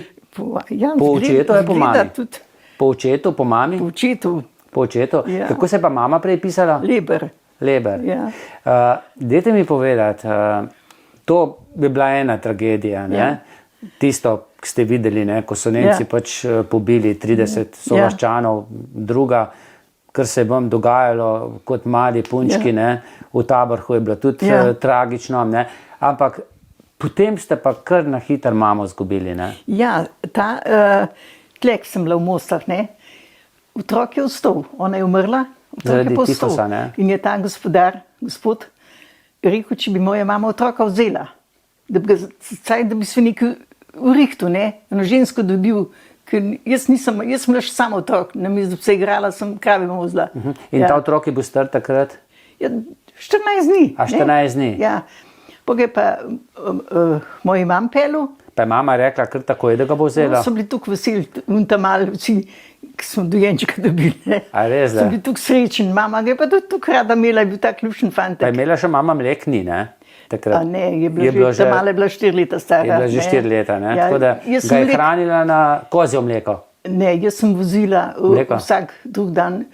Ja, Po očetu je po izgleda mami? tudi. Po očetu, po mami? Po očetu, Po očetu? Ja. Kako se je pa mama prej pisala? Leber. Leber. Ja. Dajte mi povedati, to bi bila ena tragedija, ne? Ja. Tisto, ki ste videli, ne? Ko so Nemci Ja. pač pobili 30 sovaščanov, druga, kar se je vam dogajalo kot mali punčki, Ja. ne? V Taborhu je bilo tudi Ja. tragično, ne? Ampak potem ste pa kar na hitro mamo zgubili, ne? Ja, ta tlek sem bila v Mostah, ne. Otrok je ostal, ona je umrla, otrok Zaradi je pa ostal. tifusa, ne? In je ta gospod rekel, če bi moja mama otroka vzela, da bi ga caj, da bi se nekaj urihtu, ne, eno žensko dobil, ker jaz sem bila še sama otrok, na mizi, da bi se igrala, sem krave vozila. In ta otrok je bil star takrat? Ja, 14 dni. A 14 dni? Ja. Pa ga je pa moj mam pelil. Pa je mama rekla kar takoj, da ga bo vzela? So bili tukaj veseli, in tam malo vsi, ki smo dojenčka dobili. Ne. A res, da? So bili tukaj srečni, mama ga je pa tudi tukaj rada imela, je bil tak ključen Pa fantek. je imela še mama mlekni, ne? Takrat. A ne, je bila že, mala je bila 4 leta stara. Je bila že 4 leta, ne? Ja, Tako da jaz ga sem je hranila na kozjo mleko. Ne, jaz sem vozila Mleko? vsak drug dan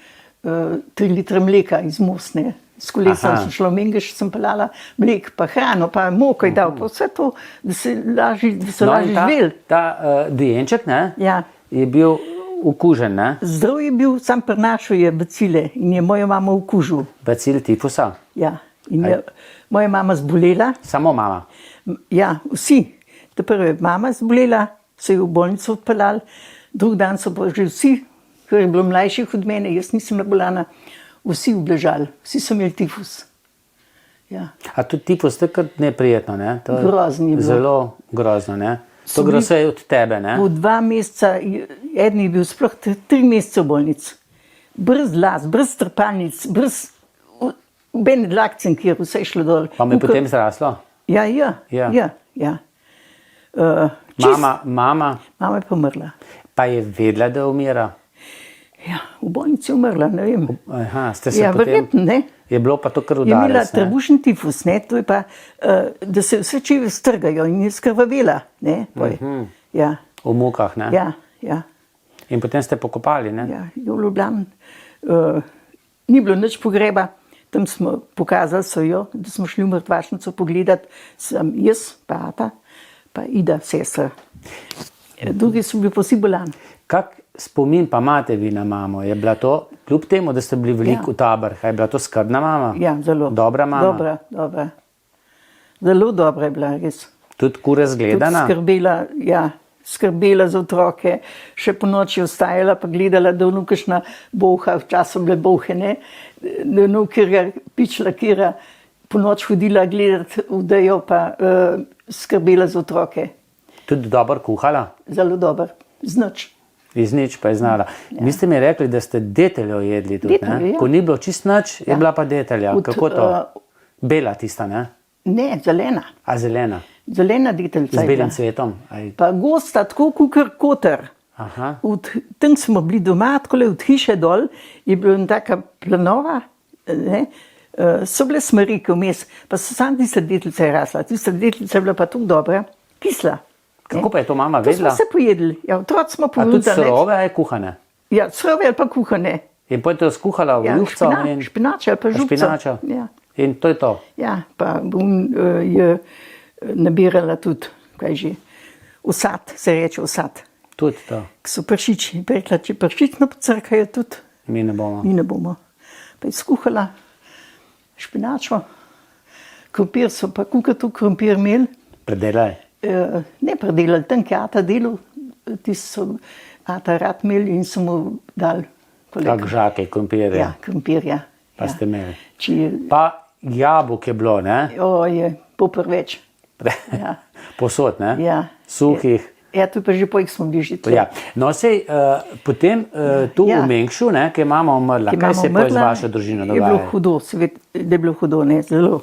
3 litre mleka iz Mosne. S kolesom Aha. sem šla v Mengeš, sem pelala mlek, pa hrano, pa moko je dal, pa vse to, da se lažje in živeli. ta dojenček, ne, Ja. je bil okužen, ne, Zdrav je bil, sam prinašal je bacile in je moja mama okužil. bacil tifusa. Ja. In je moja mama zbolela. Samo mama. Ja, vsi. Ta prva je mama zbolela, so jo v bolnico odpeljali, drug dan so pa že vsi, ker je bilo mlajših od mene, jaz nisem nabolana, vsi obležali, vsi so imeli tifus. Ja. A tudi tifus, to je kar neprijetno, ne? To je Grozno je bilo. zelo grozno, ne? To So gre bili- vse od tebe, ne? Po 2 meseca, eden je bil sploh 3 mesece v bolnici. Brez las, brez trpalnic, brez bene dlakcen, kjer vse je šlo dol. Pa me je potem zraslo. Ja. Mama Mama je pomrla. pa je vedela, da umira. Ja, v bolnici je umrla, ne vem. Aha, ste se Ja, potem... verjetno, ne. Je bilo pa to kar Je imela udarec, ne? trebušni tifus, ne, to je pa, da se vse čeve strgajo in je skrvavela, ne, poj. Ja, V mukah, ne? ja. In potem ste pokopali, ne? Ja, je v Ljubljani. Ni bilo nič pogreba, tam smo pokazali so jo, da smo šli v mrtvašnico pogledati, sem jaz, pa ata, pa Ida, sestra. Drugi so bili vsi bolani. Kak spomin pa imate vi na mamo? Je bila to, kljub temu, da ste bili veliko v taborih, je bila to skrbna mama? Ja, zelo. Dobra mama? Dobra. Zelo dobra je bila, res. Tudi kure zgledana? Skrbela za otroke, še po noči ostajala, pa gledala, da vnu kakšna bolha, včasih bile bolhe, ne, da vnu kjer pičla, kjer po noč hodila gledati vdejo, pa skrbela za otroke. Tudi dobro kuhala? Zelo dober, znač. Iz nič pa je znala. Vi ste mi rekli, da ste deteljo jedli tudi, Deteljo, ne? ja. Ko ni bilo čist nič, je bila pa detelja. Kako to? Bela tista, ne? Ne, zelena. A zelena? Zelena deteljica Z je belim bila. cvetom? Pa gosta, tako kukar koter. Aha. Tam smo bili doma, takole od hiše dol, je bila ena taka planova, ne, so bile smrike vmes, pa so sam tista deteljica je rasla, tista deteljica je bila pa tako dobra, kisla. Kako pa je to mama To smo vedela? vse pojedli, ja, otroci smo A tudi povedali. surove ali kuhane? Ja, surove ali pa kuhane. In potem to skuhala v Ja, juhco in špinač ali pa župco. špinačo. Ja. In to je to. Ja, pa je nabirala tudi, kaj že, osad, se reče osad. Tudi to. Ki so pršiči, pa je rekla, če pršič ne pocrkajo tudi, Mi ne bomo. mi ne bomo. Pa je skuhala špinačo, krompir so pa kukatu krompir imeli, Predelaj. ne predelali, tam je ata delal, tisti so ata rad imeli in so mu dali Kak žake, krompirje. Ja, krompirja. Pa ste imeli. Če je, Pa jabolk je bilo, ne? je popr več. Ja. Posod, ne? Ja. Suhih. Ja, to je pa že pojk smo bili že tle. Ja. No, sej, potem tu Ja. v Mengšu, ne, ki je mama umrla, Ki kaj imamo se je pa z umrla, vašo družino Je bilo dogajalo? hudo, da je bilo hudo, ne, zelo.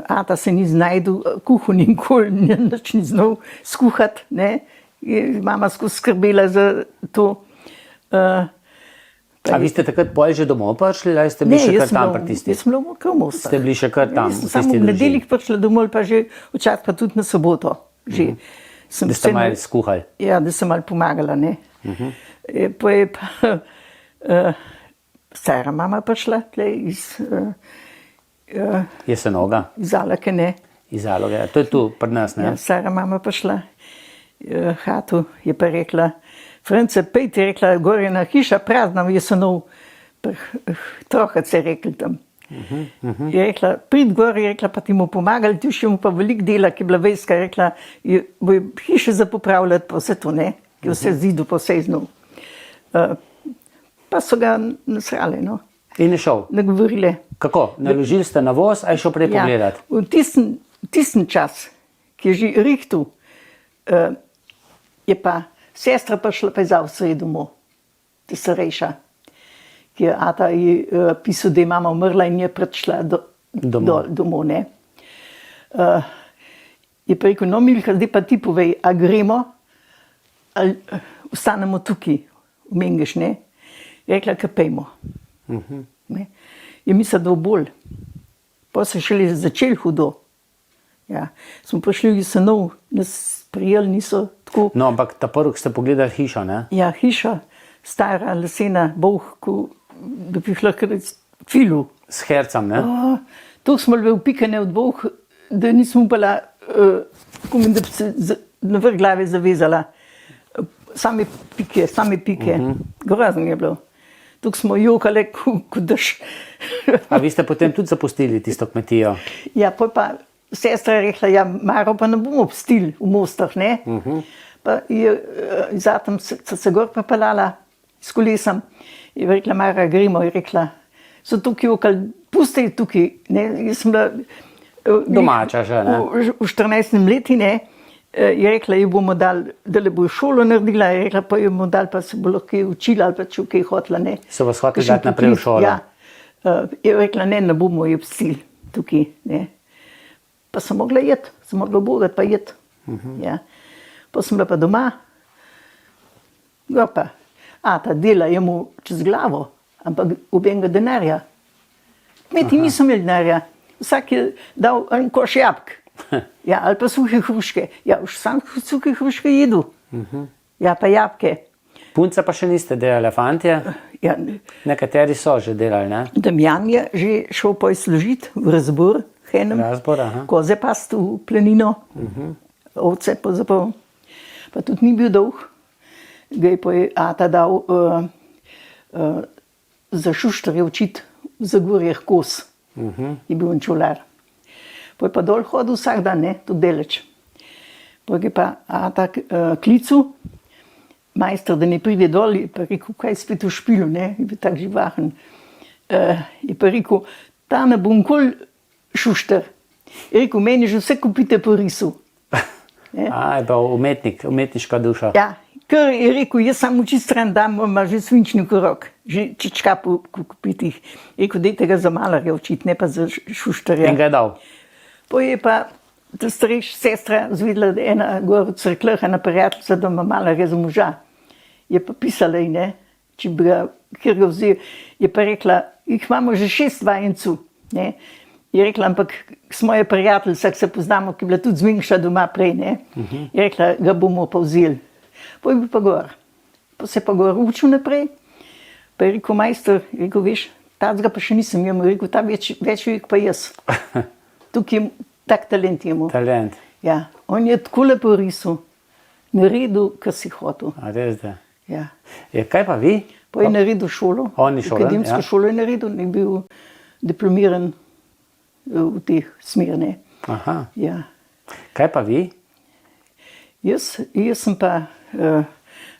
Ata se ni znajdel, kuhu nikoli, nič ni znal skuhati, ne. Mama skozi skrbela za to. A vi ste takrat pol že domov prišli, ali ste bili še kar tam pri tistih? Jaz sem bila kar v Mostah. Ste bili še kar tam, Jaz v sem samo tisti v družini? nedeljih prišla domov, pa že včasih pa tudi na soboto. Že. Sem Da ste vse malo skuhali? Ja, da sem malo pomagala, ne. Pa je pa stara mama prišla tle Jesenoga, iz Alake, ne. iz Zaloge. To je tu pri nas, ne? Ja, stara mama prišla, hatu je pa rekla, France, pejte, je rekla, gor je na hiša prazna, jesenov, trohac je rekel tam. Je rekla, prid gor, je rekla, pa ti mu pomagali, ti še mu pa veliko dela, ki je bila vejska, je rekla, bo hiše za popravljati, pa vse to, ne, ki je vse zidu, pa vse iznov. Pa so ga nasrali, no, In je šel. nagovorile. Kako? Naložili ste na voz, a je šel prej pogledat? V tistem čas, ki je že rihtu, je pa sestra prišla pa iz Avstrije domov, ta starejša, ki je ata ji pisal, da je mama umrla in je prišla domov, ne. Je pa rekel, no Milka, zdaj pa ti povej, a gremo, ali ostanemo tukaj, v Mengeš, ne. Je rekla, ka pejmo. Ne. Je mislila, da bo bolj. Pa se šele začeli hudo. Ja. Smo prišli v Jesenov, nas prijeli niso tako. No, ampak ta prvi, ki ste pogledali hišo, ne? Ja, hiša, stara, lesena, boh, da bi jih lahko filu. S hercem, ne? To smo bili upikane od boh, da nismo upala, da bi se na vrh glave zavezala. Same pike. Grozno je bilo. Tukaj smo jokale, kot daš. A vi ste potem tudi zapustili tisto kmetijo? Ja, pa sestra je rekla, ja, Maro pa ne bomo obstili v Mostah, ne? Pa je zatem se gor pripeljala s kolesom. Je rekla, Mara, gremo, je rekla, so tukaj jokali, pusti tukaj, ne? Jaz sem bila Domača že, ne? V 14. leti, ne? Je rekla, jo bomo dali, da le bo šolo naredila, je rekla, pa jo bomo dali, pa se bo lahko učila ali pa če kaj hotela, ne. So vas hoteli dati naprej v šolo? Ja. Je rekla, ne bomo jo psili tukaj, ne. Pa sem mogla jeti, sem mogla bogati pa jeti. Ja. Pa sem bila pa doma. Ja pa, ta dela je mu čez glavo, ampak obenega denarja. Kmeti niso imeli denarja, vsak je dal en koš jabolk. Ja, ali pa suhe hruške. Ja, už sam suhe hruške jedu. Ja, pa jabolke. Punce pa še niste delali, fantje? Ja, Nekateri so že delali, ne? Damjan je že šel poj služiti v razbor, Razbor, aha. koze past v plenino, ovce pozapol. Pa tudi ni bil dolg, ga je poj ata dal za šuštarje učiti v Zagorjeh kos. Je bil en čular. Poj pa dol hodil vsak dan, ne, tudi deleč. Poj je pa ata klicu, majster, da ne pride dol, je pa rekel, kaj spet v špilu, ne, je bil tak živahen. Je pa rekel, ta ne bom kol šuštar. Je rekel, meni že vse kupite po risu. Je pa umetnik, umetniška duša. Ja, ker je rekel, jaz samo čisto stran dam, ima že svinčni korok, že čička po kupitih. Je rekel, dajte ga za malarja učiti, ne pa za šuštarja. In ga je dal? Poj je pa ta starejša sestra zvedela, da je ena gor v Cerkljah, ena prijateljica, da ima malarja za moža. Je pa pisala ji, ne, če bi ga, kjer ga vzel. Je pa rekla, jih imamo že 6 vajencev, ne. Je rekla, ampak smo je prijateljica, ki se poznamo, ki je bila tudi zmenjša doma prej, ne. Je rekla, ga bomo pa vzeli. Poj bi pa gor. Pa se pa gor učil naprej. Pa je rekel, majster, je rekel, veš, tacga pa še nisem imel, je rekel, ta več vek pa jaz. Tukaj je tak talent imel. Talent. Ja, on je tako lepo risal, naredil, kar si hotel. A res da? Ja. Kaj pa vi? Pa je naredil šolo. On je šolan, akademsko šolo je naredil, je bil diplomiran v teh smer, ne. Aha. Ja. Kaj pa vi? Jaz sem pa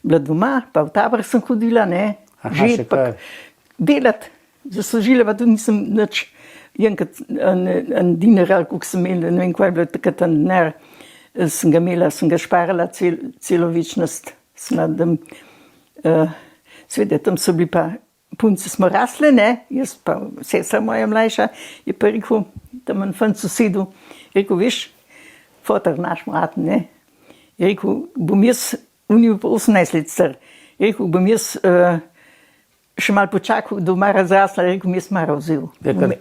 bila doma, pa v tabor sem hodila, ne. Aha, še kar. Delati, zaslužila pa tudi nisem nič. Enkrat en dinar, koliko sem imela, ne vem, kaj je bilo takrat en denar, sem ga imela, sem ga šparala celo večnost. Sveda, tam so bili pa punce, smo rasle, ne, jaz pa sestra moja mlajša, je pa rekel, tam en fant sosedu, je rekel, veš, fotor naš mlad, ne, je rekel, bom jaz, on je pa 18 let star, je rekel, bom jaz še malo počakal, da Mara zrasla, je rekel, jaz Mara vzel,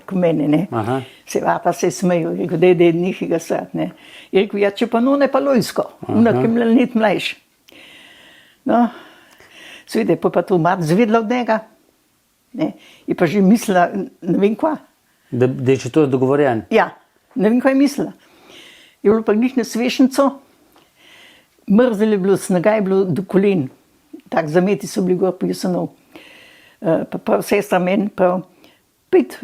ko mene, ne. Aha. Se vata se je smejal, je rekel, da je nekaj ga srat, ne. Je rekel, ja, če pa no, ne pa lojsko, ona, ki je bila let mlajš. No, seveda, pa to mat zvedla od njega, ne, je pa že mislila, ne vem kva. Da je že to dogovorjen? Ja, ne vem, kaj je mislila. Je bilo pa glih na svešnico, mrzel je bilo, snega je bilo do kolen, tak zameti so bili gor po jesenov. Pa sestra meni prav, 5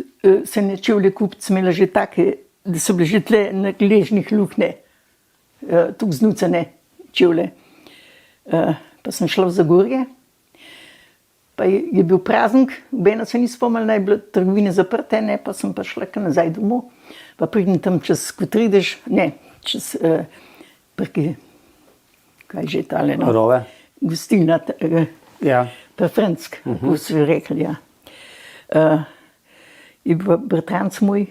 se ne čevlje kupci imela že take, da so bile že tle na gležnih lukne, tuk znucene čevlje. Pa sem šla v Zagorje, pa je bil praznik, obena se ni spomnila, naj bile trgovine zaprte, ne, pa sem pa šla kar nazaj domov, pa pridem tam čez Kotridež, ne, čez preki, kaj že tale, no. Rove? Gostilna, Ja. pa Franck, kako so rekli, ja. Je bil bratranc moj,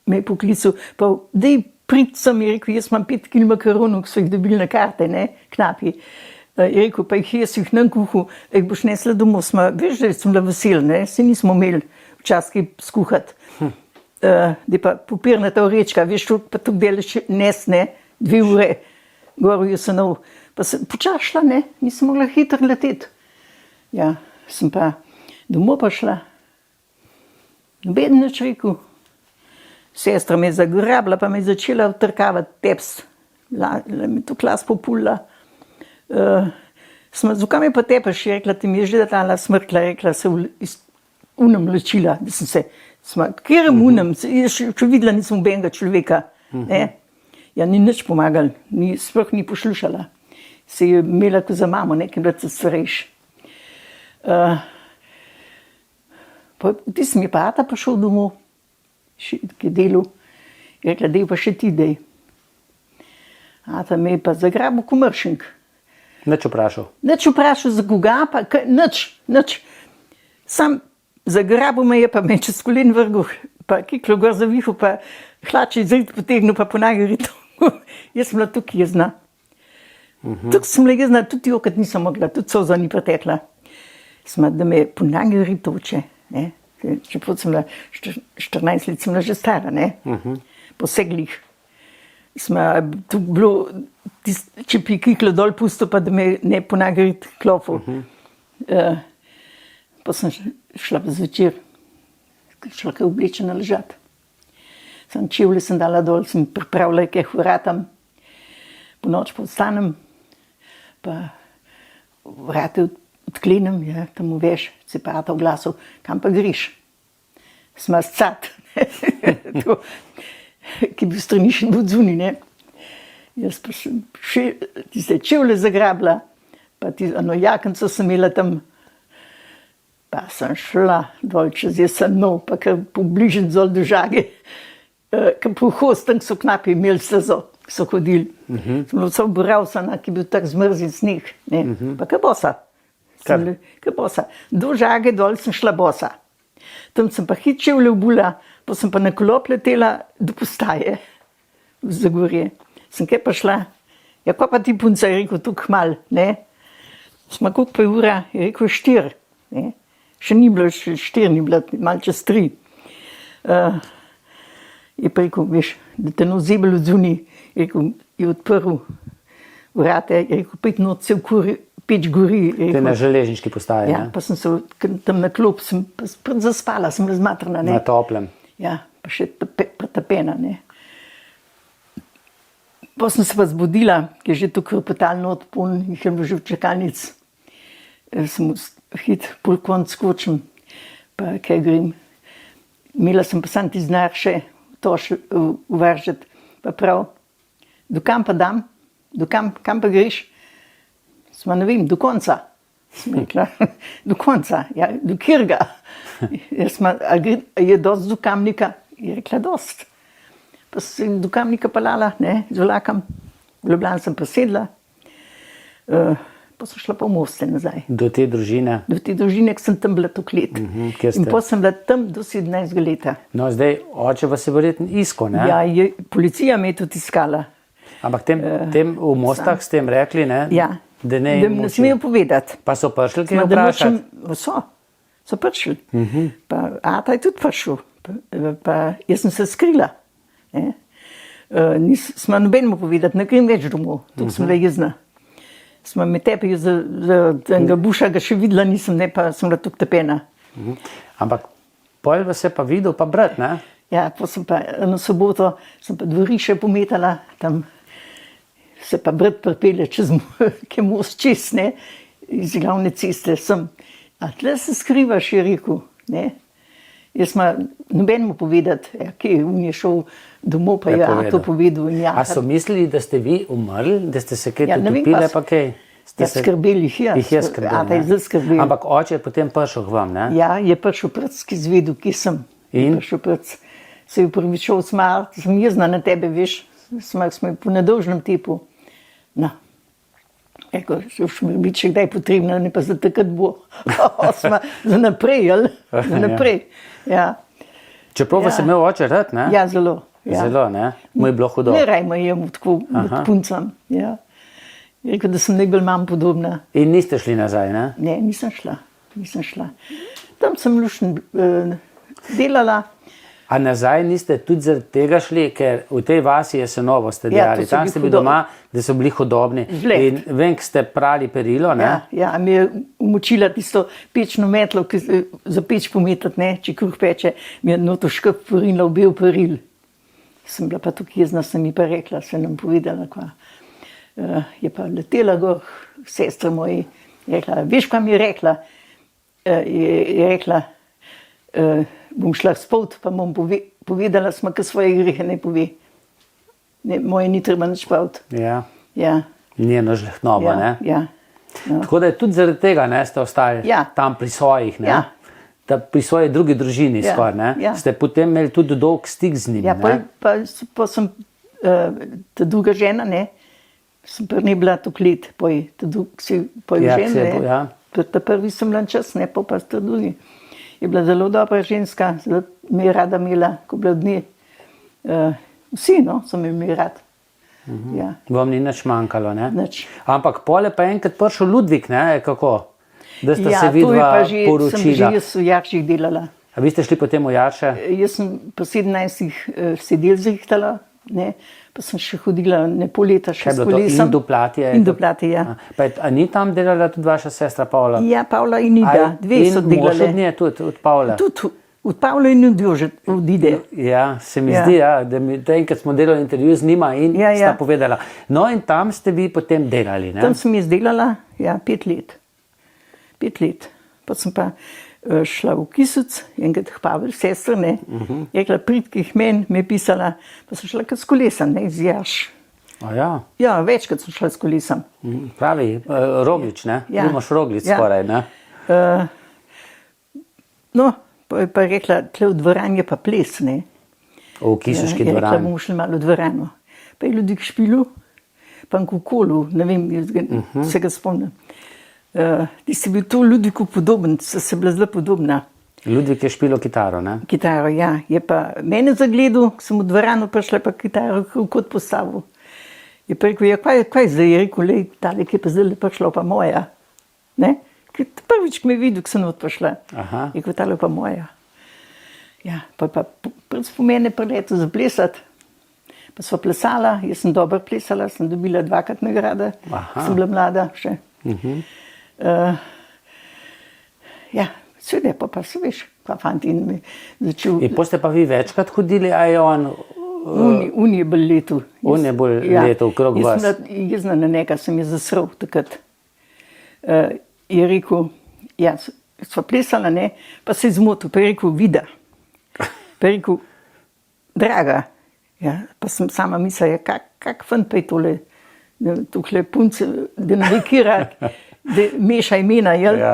me je poklical, pa dej prid sem, je rekel, jaz imam 5 kil makaronov, ki so jih dobili na karte, ne, knapi. Je rekel, pa jaz jih nam kuhal, jih boš nesla domov, veš, da sem bila vesel, ne, se nismo imeli včasih kaj skuhati. Da pa papirnata vrečka, veš, pa tukaj delaš nes, ne, 2 ure, gor v Jesenov. Pa sem počasi šla, ne, nisem mogla hitro leteti. Ja, sem pa domov pa šla. Noben nič rekel. Sestra me je zagrabila, pa me je začela utrkavati teps. Me to klas popula. Zakaj me pa tepaš, je rekla, ti mi je že dala smrkla, rekla, se unem lečila, da sem se, kjerem unem, če videla nisem nobenega človeka, ne. Ja, ni nič pomagal, sploh ni poslušala. Se je imela ko za mamo, nekaj bila se starejš. Tisem je pa ata prišel domov, ki je delal, je rekla, dej pa še ti dej. Ata me je pa zagrabil ko mršenk. Nič vprašal. Nič vprašal za koga, pa nič. Sam zagrabil me je, pa me je čez kolen vrgel, pa kiklo gor zavihal, pa hlače izred potegnil, pa po nagi ritu. Jaz sem bila tukaj jezna. Tukaj sem bila jezna, tudi jokat nisem mogla, tudi soza ni pretekla. Da me po nagi ritoče, ne. Čeprav sem bila 14 let, sem bila že stara, ne. Po seglih. Tu bilo, če bi kiklo dol pusto, pa da me ne po nagi rit klopil. Pa sem šla zvečer, šla kaj oblečena ležati. Sem čevlje sem dala dol, sem pripravila, kaj vratam. Po noč pa vstanem, pa vrate odklenem, ja, tam veš, se pa ata v glasu, kam pa greš? Sma scat, ki bi stranišen bil zunaj, ne. Jaz pa sem tiste čevlje zagrabila, pa jakenco sem imela tam, pa sem šla dol čez Jesenov, pa kar pobližen zol do žage, kar po hostank so knapi imeli stezo, so hodili. Sem bila vsa oboravsana, ki je bil tak zmrzin sneg, ne, pa kar bosa. Kar bosa. Do žage dol sem šla bosa. Tam sem pa hit čevlje obula, pa sem pa na kolop letela do postaje v Zagorje. Sem kaj pa šla, ja, kaj pa ti punca, je rekel, tukaj mal, ne. Sma koliko pa ura, je rekel 4, ne. Še ni bilo, še 4 ni bilo, malo čez 3. Je pa rekel, veš, da te no zebel od zunaj, je rekel, je odprl vrate, je rekel, 5 noč se peč gori. Te na železniški postaji, ja, ne? pa sem se tam na klop, sem zaspala, sem razmatrana, ne. Na toplem. Ja, pa še pretapena, ne. Pa sem se pa zbudila, ki je že to kropotalno odpon, jih je bilo že v čakalnic. Sem hit pol konc skočim, pa kaj grem. Imela sem pa sam ti znar še uvržet, pa prav, do kam pa dam, kam pa greš? Sma ne vem, do konca. Sem rekla, do konca, ja, do kjerga. Je dost do Kamnika? Je rekla, dost. Pa sem do Kamnika pelala, ne, z vlakom. V Ljubljani sem pa sedla. Pa sem šla pa v Moste nazaj. Do te družine? Do te družine, ki sem tam bila toliko let. In pa sem bila tam do 17 leta. No, zdaj, oče vas je verjetno iskal, ne? Ja, policija me je tudi iskala. Ampak tem v Mostah s tem rekli, ne? Ja, da ne smejo povedati. Pa so prišli kaj vprašati? So prišli. Pa ata je tudi prišel. Pa jaz sem se skrila. Sma nobenemu povedati, ne grem več domov. Tukaj sem bila jezna. Sma me tepili za enega buša, ga še videla nisem, ne, pa sem bila tukaj tepena. Ampak pol vas je pa videl pa brat, ne? Ja, pa sem pa eno soboto, sem pa dvorišče pometala, tam se pa brat pripelje čez ki most čez, ne, iz glavne ceste sem. A tle se skrivaš, je rekel, ne. Jaz ma nobenemu povedati, ja, ki je šel domov, pa je to povedal. Ja, a so mislili, da ste vi umrli, da ste se kaj utopile, pa kaj? Ja, skrbeli jih je. Jih je skrbeli, ampak oče je potem prišel k vam, ne? Ja, je prišel prc, ki izvedel, kje sem. In? Prišel prc. Se je upravičil, sem jezna na tebe, veš, smo po nedolžnem tipu. No. Eko, še mi biti še kdaj potrebna, ne pa za takrat bo. Za naprej, ali? Za naprej, ja. Čeprav vas je imel oče rad, ne? Ja, zelo. Ja. Zelo, ne? Mu je bilo hudo. Ne raj me je tako med puncem, ja. Je rekel, da sem najbolj manj podobna. In niste šli nazaj, ne? Ne, nisem šla. Tam sem lušno delala, A nazaj niste tudi zaradi tega šli, ker v tej vasi Jesenovo ste Ja, delali, to so tam bili ste bili hudobni. doma, da so bili hudobni. Žled. In vem, ko ste prali perilo, ne? Ja, mi je umočila tisto pečno metlo, ki za peč pometati, ne, če kruh peče, mi je noto škop porinila v bel peril. Sem bila pa tukaj jezna, sem mi pa rekla, se nam povedala, kva. Je pa letela gor, sestra moji, rekla, veš, kaj mi je rekla? Je rekla, bom šla spat, pa bom povedala, smo, kaj svoje grehe ne pove. Ne, moje ni treba nič praviti. Ja. Ja, Njeno žlehtnobo, ne? ja. No. Tako da je tudi zaradi tega, ne, ste ostali Ja. tam pri svojih, ne? Ja. Pri svoji drugi družini Ja, skoraj, ne? ja. Ste potem imeli tudi dolg stik z njimi, Ja, ne? pa sem, ta druga žena, ne, sem pa ne bila tako let, Ja, žena, se je ne, ja. ta prvi sem bila čas, ne, pa ta drugi. Je bila zelo dobra ženska, zelo me je rada imela, ko bila od nje. Vsi, no, so me imeli rad. Ja, Vam ni nič manjkalo, ne? nič. Ampak pole pa je enkrat prišel Ludvik, ne? Kako? Da ste Ja, se to je vidva pa že, sem že poročila. jaz v Jarših delala. A vi ste šli potem v Jarše? Jaz sem po 17 sedel zrihtala, ne, pa sem še hodila ne pol leta še Kaj je s bilo to? kolesom. Indoplatije? Indoplatije, ja. A ni tam delala tudi vaša sestra Pavla? Ja, Pavla in Ida, dve so In mož od delale. nje tudi, od Pavla? Tudi od Pavla in od Jože odide. Ja, se mi Ja. zdi, ja, da enkrat smo delali intervju z njima in Ja, ja. sta povedala. No in tam ste vi potem delali, ne? Tam sem jaz delala, ja, 5 let. 5 let. Pa sem pa šla v Kisuc, enkrat k Pavel, sestra, ne. Rekla, pridki k meni, me je pisala, pa sem šla kar s kolesom, ne, iz Jarš. A ja, Ja, večkrat sem šla s kolesom. pravi, Roglič, ne? Ja. Primož Roglič Ja. skoraj, ne? No, pa je pa rekla, tle v dvorani je pa ples, ne. V Kisuški Je rekla, dvorani. bomo šli malo v dvorano. Pa je ljudi k špilu, pa v kolu, ne vem, jaz se ga spomnim. Ti si bil to Ludviku podoben, se bila zelo podobna. Ludvik je špilo kitaro, ne? Kitaro, ja. Je pa mene zagledal, ko sem v dvorano prišla, pa kitaro kot postavil. Je pa rekel, ja, kaj zdaj? Je rekel, lej, tale, ki je pa zdaj prišla, pa moja. Ne? Prvič, ko me je videl, ko sem odprišla. Aha. Je rekel, tale pa moja. Ja, pa po mene priletel zaplesati. Pa sva plesala, jaz sem dobro plesala, sem dobila 2-krat nagrade. Aha. Sem bila mlada še. Ja, seveda, pa se veš, pa fanti in mi začel. In potem ste pa vi večkrat hodili, a je on... Un je bolj letel. On je bolj letel okrog vas. Jaz na njega sem je zasral takrat. Je rekel, ja, sva plesala, ne, pa se je zmotil, pa je rekel, vida. Pa je rekel, draga. Ja, pa sem sama mislila, ja, kak fant pa je tole, tukaj punce, da ne ve kira, da meša imena, jel? Ja.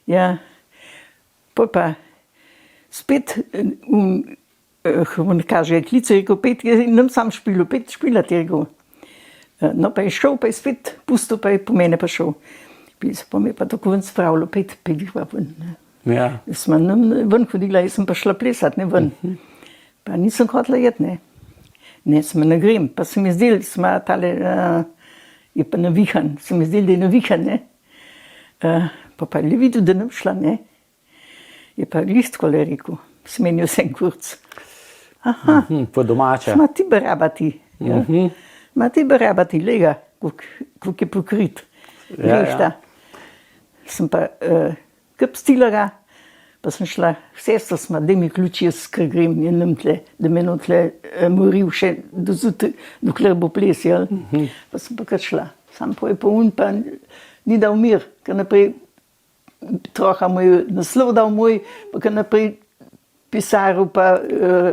Ja. Pa spet, on kaže, klice, je rekel, pet, nam sam špilo, 5 špilat, je rekel. No, pa je šel, pa je spet pustil, pa je po mene pa šel. Pa me je pa tako ven spravilo, 5 jih pa ven. Ja. Smo ven hodila, jaz sem pa šla plesati, ne ven. Pa nisem hotela jeti, ne. Ne, sem ne grem, pa se mi zdel, smo tale, je pa navihan, se mi zdel, da je navihan, ne. Pa je videl, da nam šla, ne. Je pa listko le rekel, smenil sem kurc. Aha, Po domače. ma ti barabati, ja. Ma ti barabati, lega, koliko je pokrit. Ja, Rešta. Sem pa kapstila ga, pa sem šla, sestra smo, da mi ključi, jaz kar grem, da me notle moril še do zjutraj, dokler bo ples, jel? Pa sem pa kar šla. Sam pa je pa un, pa ni dal mir, kar naprej troha moj naslov dal moj, pa kar naprej pisaril, pa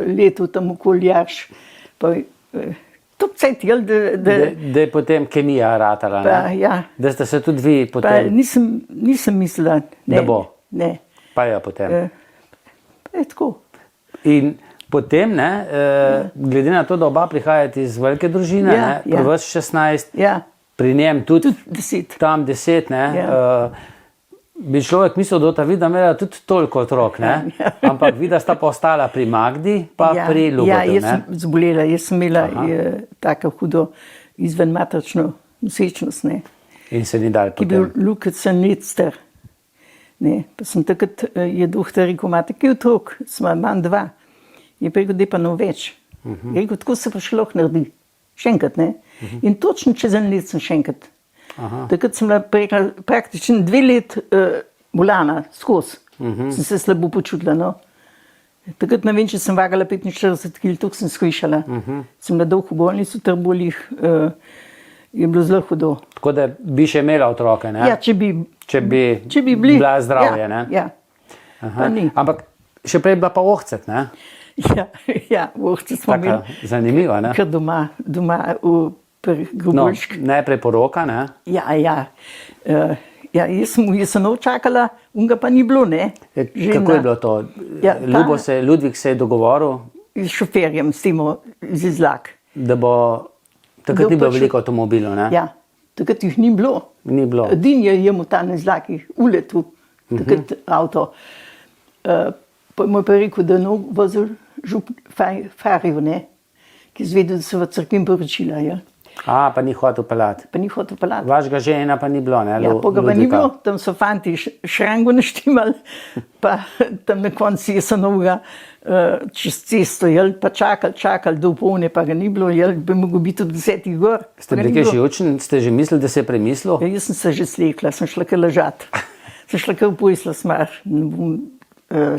letel tam okoli Jarš. Pa to cajt, jel, Da je potem kemija ratala, pa, ne? ja. Da ste se tudi vi Pa potem... nisem mislila, ne, Da bo. Ne. Pa je potem. Je tako. In potem, ne, glede na to, da oba prihajate iz velike družine, Ja, ne, ja. pri vas 16, Ja, pri njem tudi, tudi 10. tam 10, ne, Ja. bi človek mislil, da ta vida imela tudi toliko otrok, ne, ampak vida sta pa ostala pri Magdi, pa pri Ljubotu, ja, jaz ne. sem zbolela, jaz sem imela tako hudo izvenmatrično nosečnost, ne. In se ni dal Ki je bil potem. Lukacen let star. Ne, pa sem takrat je doktor rekel, imate kaj otrok? Smo manj 2. Je rekel, da je pa no več. Je rekel, tako se pa še lahko naredi. Še enkrat, ne. In točno čez en let sem še enkrat. Takrat sem bila praktično 2 let bolana, skozi. Sem se slabo počutila, no. Takrat ne vem, če sem vagala 45 kg, toliko sem shujšala. Sem bila dolgo v bolnici v Trbolih, je bilo zelo hudo. Tako da bi še imela otroke, ne? Ja, če bi bili. Bila zdravje, ja, ne? Ja, pa ni. Ampak še prej bila pa ohcet, ne? Ja, ohcet smo imeli. Taka zanimiva, ne? Kar doma pri Gruboljški. No, najprej poroka, ne? Ja. Jaz sem čakala, unga pa ni bilo, ne. Kako je bilo to? Ja, Ludvik se je dogovoril? S šoferjem, s tem z Izlak. Da bo... Takrat ni bilo veliko avtomobilov, ne? Ja, takrat jih ni bilo. Ni bilo. Edin je jemu ta na Izlakih uletel, takrat avto. Pa mu je pa rekel, da je vozil žup Farjev, ne, ki je zvedel, da se v crkvi poročila, ja. Pa ni hotel peljati. Vašega žena pa ni bilo, ne? Ja, pa ga pa ni bilo, tam so fanti šrango naštimali, pa tam na konci je Sanovga čez cesto, pa čakali do polne, pa ga ni bilo, bi mogel biti od 10 gor. Ste bili kaj že učen, ste že mislili, da se je premislil? Ja, jaz sem se že slekla, sem šla kar ležati. Sem šla kar v pojsla smar, ne bom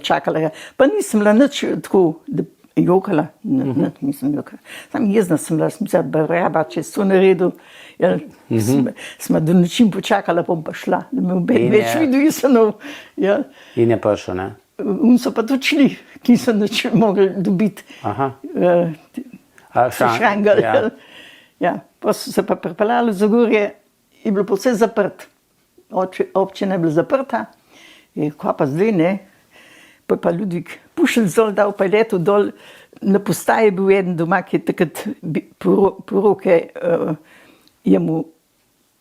čakala ga. Pa nisem bila nič tako, da jokala, nisem jokala. Sam jezna sem bila, sem se braba, če so naredil. Sma do nočim počakala, bom pa šla, da me obed več videl, Sanov. In je prišel, ne? So pa tudi šli, ki so nič mogli dobiti. Šrangal. Ja, pa so se pa pripeljali za Gorje, je bilo pa vse zaprt. Občina je bila zaprta, kaj pa zdaj, ne? Pa Ludvik Pušelj zol dal, pa je letel dol, na postaji je bil eden doma, ki je takrat poroke jemu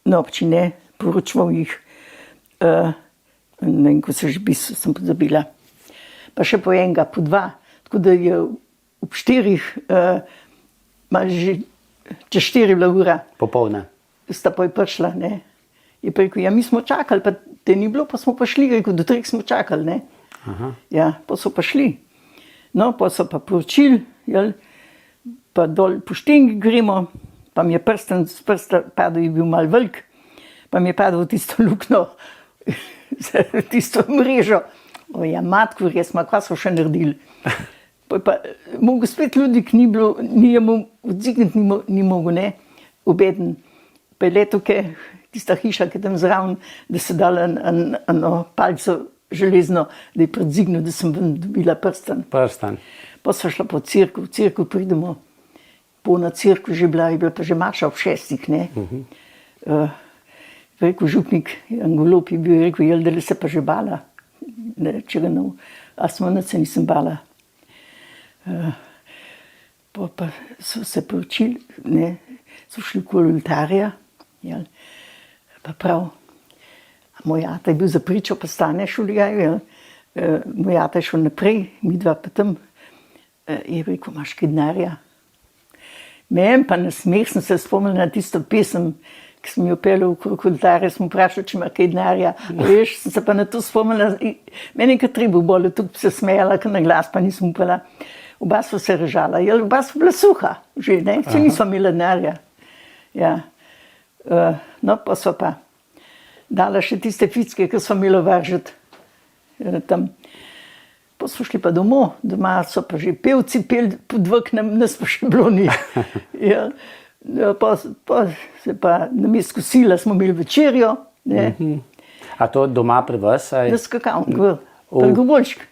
na občine poročval jih, ne vem, ko se že pisal, sem pozabila. Pa še po enega, po 2, tako da je ob 4, že čez 4 bila ura. Popoldne. Sta pa je prišla, ne. Je pa rekel, ja, mi smo čakali, pa te ni bilo, pa smo pa šli, rekel, do 3 smo čakali, ne. Ja, pa so pa šli. No, pa so pa poročili, pa dol po štengi gremo, pa mi je prsten z prsta padel, je bil malo velik, pa mi je padel v tisto lukno, tisto mrežo. Ja, matko, res, kaj so še naredili. Pa mogo spet Ludvik ni bilo, ni jemu odzigniti, ni mogo, ne, obeden. Pa je leto, tista hiša, ki je tam zraven, da se dala eno palco železno, da je predzignil, da sem ven dobila prsten. Pa so šla po cirku, v cirku pridemo, na cirku že bila, je bila pa že maša ob 6, ne. Rekel župnik, Angolop je bil, rekel, da se pa že bala, če ga nov, a smo nič se nisem bala. Pa so se poročili, ne, so šli okoli oltarja, pa prav, moj ata je bil za pričo, pa staneš v Ligaju, moj ata je šel naprej, mi dva pa tam, je rekel, imaš kaj denarja? Meni pa na smeh sem se spomnila na tisto pesem, ki sem jo pela okrog oltarja, sem vprašala, če ima kaj denarja. Veš, sem se pa na to spomnila, meni je kar treba bolj, tukaj se smejala, kar na glas, pa nisem upala. Oba so se režala, oba so bila suha, že, ne, če nismo imela denarja. Ja, no, pa so pa dala še tiste ficke, ki so imela varžiti tam. Pa so šli pa domov, doma so pa že pevci peli pod voknem, nas pa še bilo ni. Ja, pa se pa namesto kosila smo imeli večerjo. A to doma pri vas? Na skakavniku, pri Gruboljški.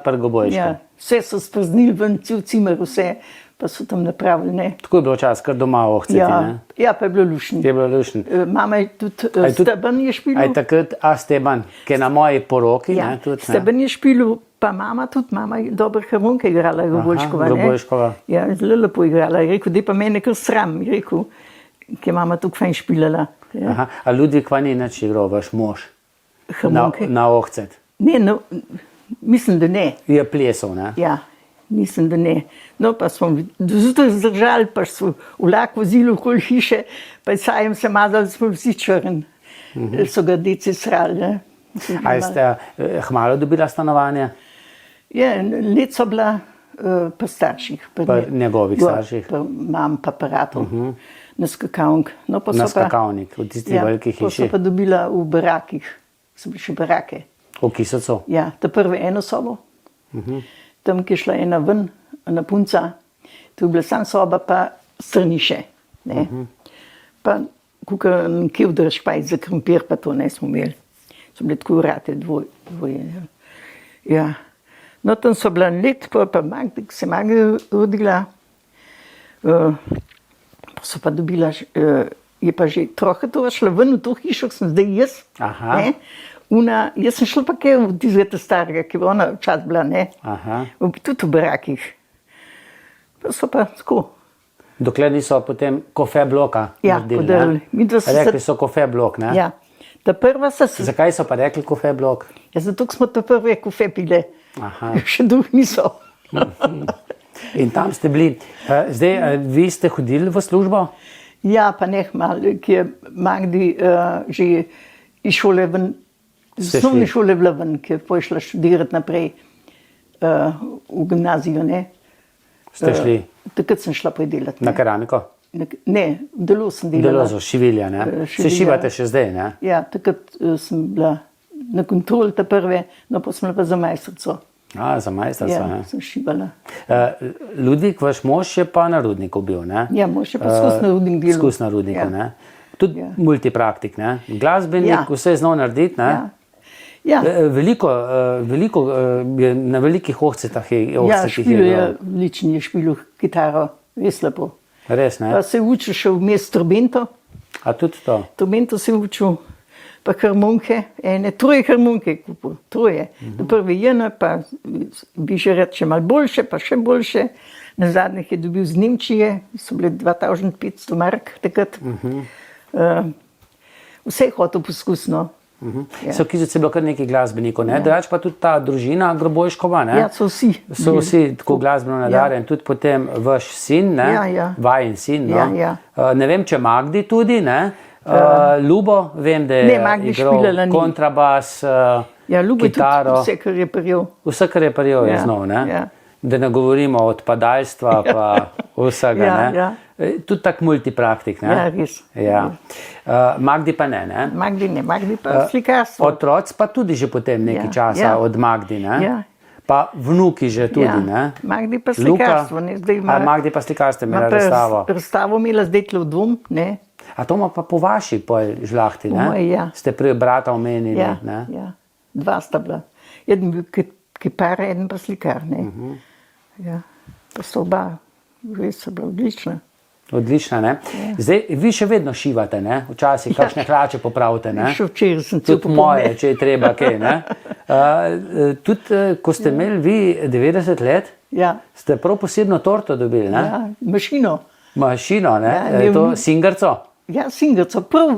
Pri Gruboljški. Ja, vse so sprznili ven, cel cimer, vse, pa so tam napravili, ne. Tako je bilo čas, kar doma ohceti, ne? Ja, pa je bilo lušno. Je bilo lušno. Mama je tudi, Steban je špilil. A je takrat, Steban, ki je na moji poroki, ne? Steban je špilil, pa mama tudi, mama je dobro harmonke igrala, Gruboljškova, ne. Gruboljškova. Ja, zelo lepo igrala, je rekel, da je pa mene kar sram, je rekel, ki je mama tukaj fajn špilala. A Ludvik pa ni nič igral, vaš mož? Harmonke? Na ohcet? Ne, mislim, da ne. Je plesal, ne? Ja, mislim, da ne. No, pa smo zjutraj zdržali, pa smo vlak vozili okoli hiše, pa sajem se mazali, smo vsi črn. So ga deci srali, ne. A ste hmalo dobila stanovanje? Ja, let so bila pri starših. Pri njegovih starših. Pri mam pa paratov. Na skakavnik. No, Na skakavnik, v tisti veliki Pa so hiši. pa dobila v barakih. So bili še barake. V Kisocu. Ja, ta prve eno sobo. Tam, ki je šla ena ven, ena punca. Tu je bila sam soba, pa strniše. Ne. Pa kukaj kevdr špajt za krompir, pa to ne smo imeli. So bile tako vrate, dvoje. Ja. No, tam so bila let, pa se Magda rodila. Pa so pa dobila, je pa že troha to šla ven v to hišo, ko sem zdaj jaz. Aha. Ne. Jaz sem šla pa kaj v tistega starega, ki je ona čas bila, ne. Aha. Tudi v barakih. Pa so pa tako. Dokler niso potem kofe bloka Ja, naredili, podarili. ne? Midva so se- Rekli so kofe blok, ne? Ja. Ta prva so se... Zakaj so pa rekli kofe blok? Ja, zato ko smo ta prve kofe pile. Aha. Še drug niso. In tam ste bili. Zdaj, vi ste hodili v službo? Ja, pa neh malo, ki je Magdi že iz šole ven, iz Ste osnovne šli? šole bila ven, ki je pošla študirati naprej v gimnazijo, ne. Ste šli Takrat sem šla delati. na keramiko? Ne, v delu sem delala. Delozo, šivilja, ne? Se šivilja. šivate še zdaj, ne? Ja, takrat sem bila na kontroli ta prve, no pa sem bila pa za majstrico. Za majstrico, Ja, ne? sem šivala. Ludvik, vaš mož je pa na rudniku bil, ne? Ja, mož je pa skozi na rudnik delal. Skozi na rudniku, Ja. ne? Tudi Ja. multipraktik, ne? Glasbenik, Ja. vse znal narediti, ne? Ja. Ja. Veliko je na velikih ohcetah Ja, špilo je odličen, je špilo kitaro, res lepo. Res, ne? Pa se je učil še vmes trobento, A tudi to? trobento se je učil, pa harmonike, troje harmonike je kupil, troje. Do prve jena, pa bi že reče malo boljše, pa še boljše. Na zadnjih je dobil z Nemčije, so bile 2500 mark takrat. Vse je hotel poskusno. Ja. So Kizoce bilo kar nekaj glasbenikov, ne? Drugače pa tudi ta družina Grobojškova, ne? Ja, so vsi. So vsi tako glasbeno nadarjeni, tudi potem vaš sin, ne? Ja, ja. Vajin sin, no? Ja, ja. Ne vem, če Magdi tudi, ne? Ljubo, vem, da je Ne, Magdi špilala ni. kontrabas, Ja, ljubo je tudi kitaro. vse, kar je prijel. Vse, kar je prijel, je Ja, znal, ne? ja. Da ne govorimo od padalstva pa vsega, Ja, ne? ja. Tudi tak multipraktik, ne? Ja, res. Ja. Magdi pa ne, ne? Magdi ne, Magdi pa slikarstvo. Otroci pa tudi že potem nekaj Ja, časa ja. od Magdi, ne? Ja. Pa vnuki že tudi, Ja. ne? Magdi pa Luka, slikarstvo, ne, zdaj ima... Magdi pa slikarstvo ima imela pa razstavo. Razstavo imela zdaj tle v dom, ne. A to ima pa po vaši pol žlahti, ne? Po moji, ja. Ste prej brata omenili, Ja, ne? ja. Dva sta bila. Eden bil kipar, eden pa slikar, ne. Ja. Pa sta oba, res so bila odlična. Odlična, ne? Zdaj, vi še vedno šivate, ne? Včasih kakšne hlače popravite, ne? Še včeraj sem cel Tudi moje, če je treba kaj, ne? Tudi, ko ste imeli vi 90 let, Ja, ste prav posebno torto dobili, ne? ja, mašino. Mašino, ne? Ja, Je to ne- singrco? Ja, singrco, prav,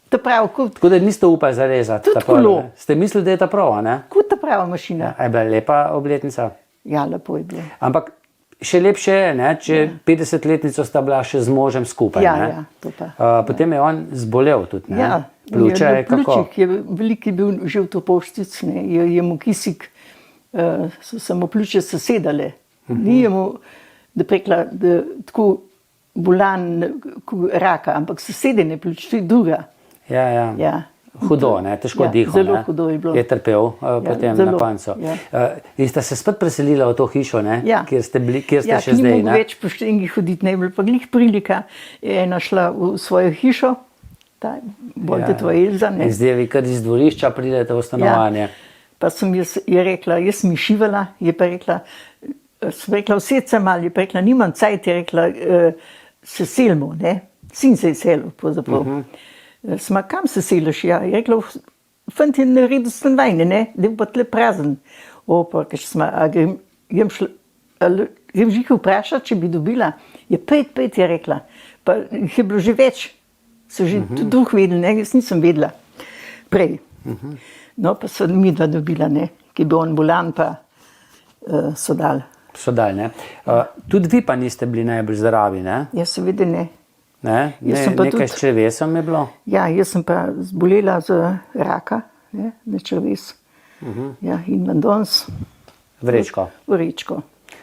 ta prav, kot Tako da niste upali zarezati. Tudi takole, kolo. ne? Ste mislili, da je ta prava, ne? ta prava mašina. A je bila lepa obletnica? Ja, lepo je bilo. Ampak še lepše je, ne, če 50-letnico sta bila še z možem skupaj. Ja, ne? ja, to pa. Potem je on zbolel tudi. Ne? Ja, Pljuča je kako? Pljučnik je velik je bil že v Topovštic, ne, je mu kisik, so se mu pljuče sesedale. Ni mu, da prekla, da tako bolan kot raka, ampak sesedene pljuč, to je druga. Ja, ja. Ja. Hudo, ne? Težko Ja, dihal. zelo ne? hudo je bilo. Je trpel potem zelo, na koncu. ja. In ste se spet preselili v to hišo, ne? Ja. Kjer ste, kjer ste Ja, še ni zdaj. mogel Ne? več po štengih hoditi, ne je bilo pa glih prilika, je ena šla v svojo hišo, ta bolj ja. tvoja Elza, ne. In zdaj vi kar iz dvorišča pridete v stanovanje. Pa sem je rekla, jaz sem šivala, je pa rekla, sem rekla, vse sem ali, je pa rekla, nimam cajt, je rekla, se selimo, ne, sin se je selil, pravzaprav. Sma, kam se seliš, ja, je rekla, fant je naredil stanovanje, ne, da je pa tle prazen. O, pa, ker sma, a grem že vprašati, če bi dobila, je 5, je rekla, pa jih je bilo že več, so že tudi drug vedeli, ne, jaz nisem vedela prej. No, pa so mi dva dobila, ne, ki je bil on bolan, pa so dali. So dal, ne? Tudi vi pa niste bili najbolj zdravi, ne? Jaz seveda ne. Ne? Jaz sem pa Nekaj tudi- s črevesom je bilo? Ja, jaz sem pa zbolela z raka, ne, na črves. Ja, in imam danes Vrečko. vrečko.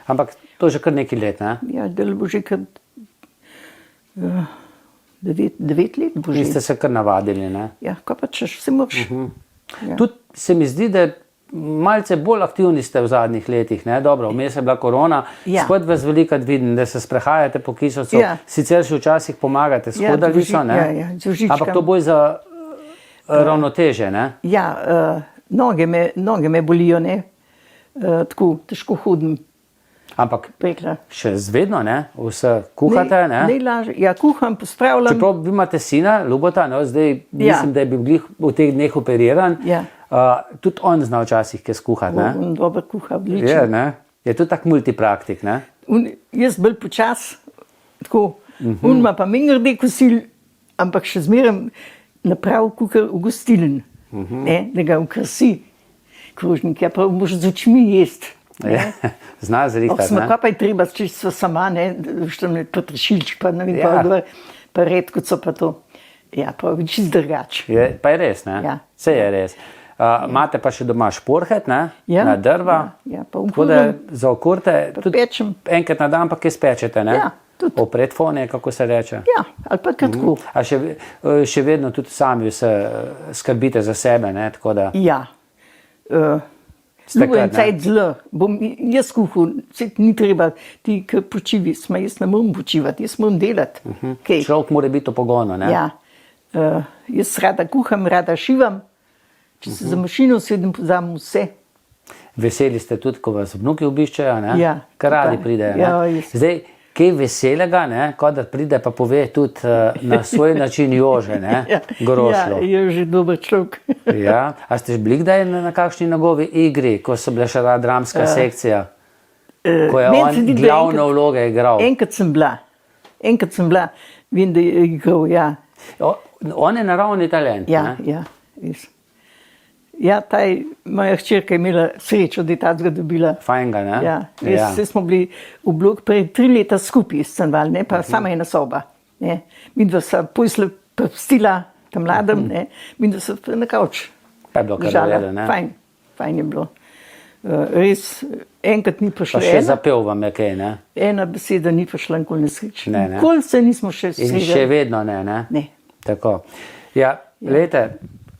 Ampak to že kar nekaj let, ne? Ja, zdaj bo že kar 9 let bo že. In ste se kar navadili, ne? Ja, kaj pa češ, vse moraš. Ja. Tudi se mi zdi, da malce bolj aktivni ste v zadnjih letih, ne? Dobro, vmes je bila korona, Ja. spet vas velikrat vidim, da se sprehajate po Kisovcu, Ja. sicer še včasih pomagate s Ja, hodalico, ne? ja, z vozičkom. Ampak to bolj za ravnoteže, ne? Ja, noge me bolijo, ne. Tako, težko hodim. Ampak Prekla. še zvedno, ne? Vse kuhate, ne? Najlažje. Ja, kuham, pospravljam. Čeprav vi imate sina, Ljubota, no, zdaj mislim, da je bil glih v teh dneh operiran, Ja. Tudi on zna včasih kaj skuhati, ne? On dobro kuha, odlično. Je, ne? Je tudi tak multipraktik, ne? Jaz bolj počas, tako, on ima pa mingrde kosil, ampak še zmeraj naprav kukar v gostiln, ne, da ga ukrasi krožnik, ja pa moš z očmi jesti. Je, zna zrihtati, Smo ne? pa je treba, čisto sama, ne, što me potrešilč, pa ne vem, Ja. pa redko so pa to. Ja, pa je čisto drugače. Pa je res, ne? Ja. Vse je res. Imate pa še doma šporhet, ne? Ja. Na drva. Ja, pa Tako da okuram. za okurte Pa tudi pečem. enkrat na dan pa kaj spečete, ne? Ja, tudi. Opredfone, kako se reče. Ja, ali pa kratko. A še vedno tudi sami vse skrbite za sebe, ne? Tako da Ja. Ste Ljubo kar, en ne? cajt zelo, bom jaz kuhal, se ni treba, ti kar počivi, jaz ne morem počivati, jaz moram delati. Kaj? človek mora biti v pogonu, ne? Ja. Jaz rada kuham, rada šivam, če se za mašino sedim, vzamem vse. Veseli ste tudi, ko vas vnuki obiščejo, ne? Ja, Kar radi pa- pridejo, ne? ja, jaz- Zdaj, kaj veselega, ne? Kadar pride, pa pove tudi na svoj način Jože, ne? Gorošlo. Ja, je že dober človek. Ja. A ste že bili kdaj na kakšni njegovi igri, ko so bile še ta dramska sekcija? Ko je meni on se zdi, da glavno vlogo igral. Enkrat sem bila, vem, da je igral, ja. On je naravni talent. Ja, ne? ja, res. Ja, moja hčerka je imela srečo, da je ta dobila. Fajn ga, ne? Ja, res, smo bili v blok prej 3 leta skupaj stanovali, ne, pa sama ena soba. Ne. Midva sva posle prepustila tam mladem, ne, midva sva na kavč. Pa je bilo kar ležala. redo, ne? Fajn je bilo. Res, enkrat ni prišla Pa še ena, zapel vam je kaj, ne? ena beseda ni prišla nikoli nesreč. Ne, ne. Nikoli se nismo še In še srečali. vedno ne, ne? Ne. Tako. Ja, lejte,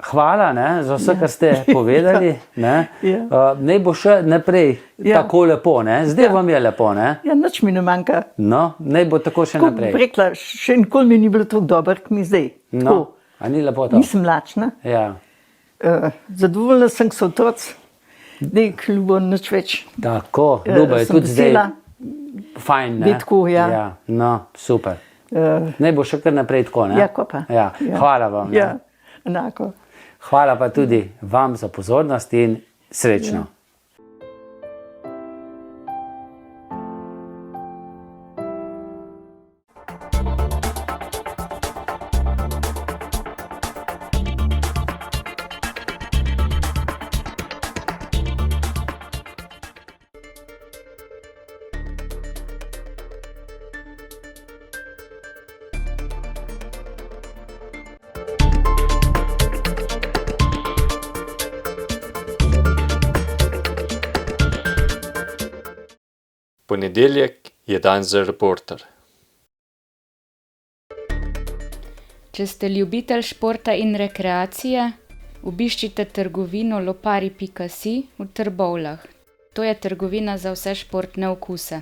hvala, ne, za vse, kar ste povedali. Ne. Ja. Naj bo še naprej Ja. tako lepo, ne? Zdaj vam je lepo, ne? Ja, nič mi ne manjka. No, naj bo tako še Tako naprej. bi rekla, še nikoli mi ni bilo tako dobro, kot mi zdaj. No, Tako. a ni lepo to? Nisem lačna. Ja. Zadovoljna sem, so otroci, da je ljubo nič več. Tako, ljubo je sem tudi zdaj vesela. fajn, ne? Da je tako, ja. Ja, no, super. Uh, Naj bo še kar naprej tako, ne? ja, ko pa. Ja. Hvala vam. Ne? Ja, enako. Hvala pa tudi vam za pozornost in srečno. Ja. Ponedeljek je dan za reporter. Če ste ljubitelj športa in rekreacije, obiščite trgovino lopari.si v Trbovljah. To je trgovina za vse športne okuse.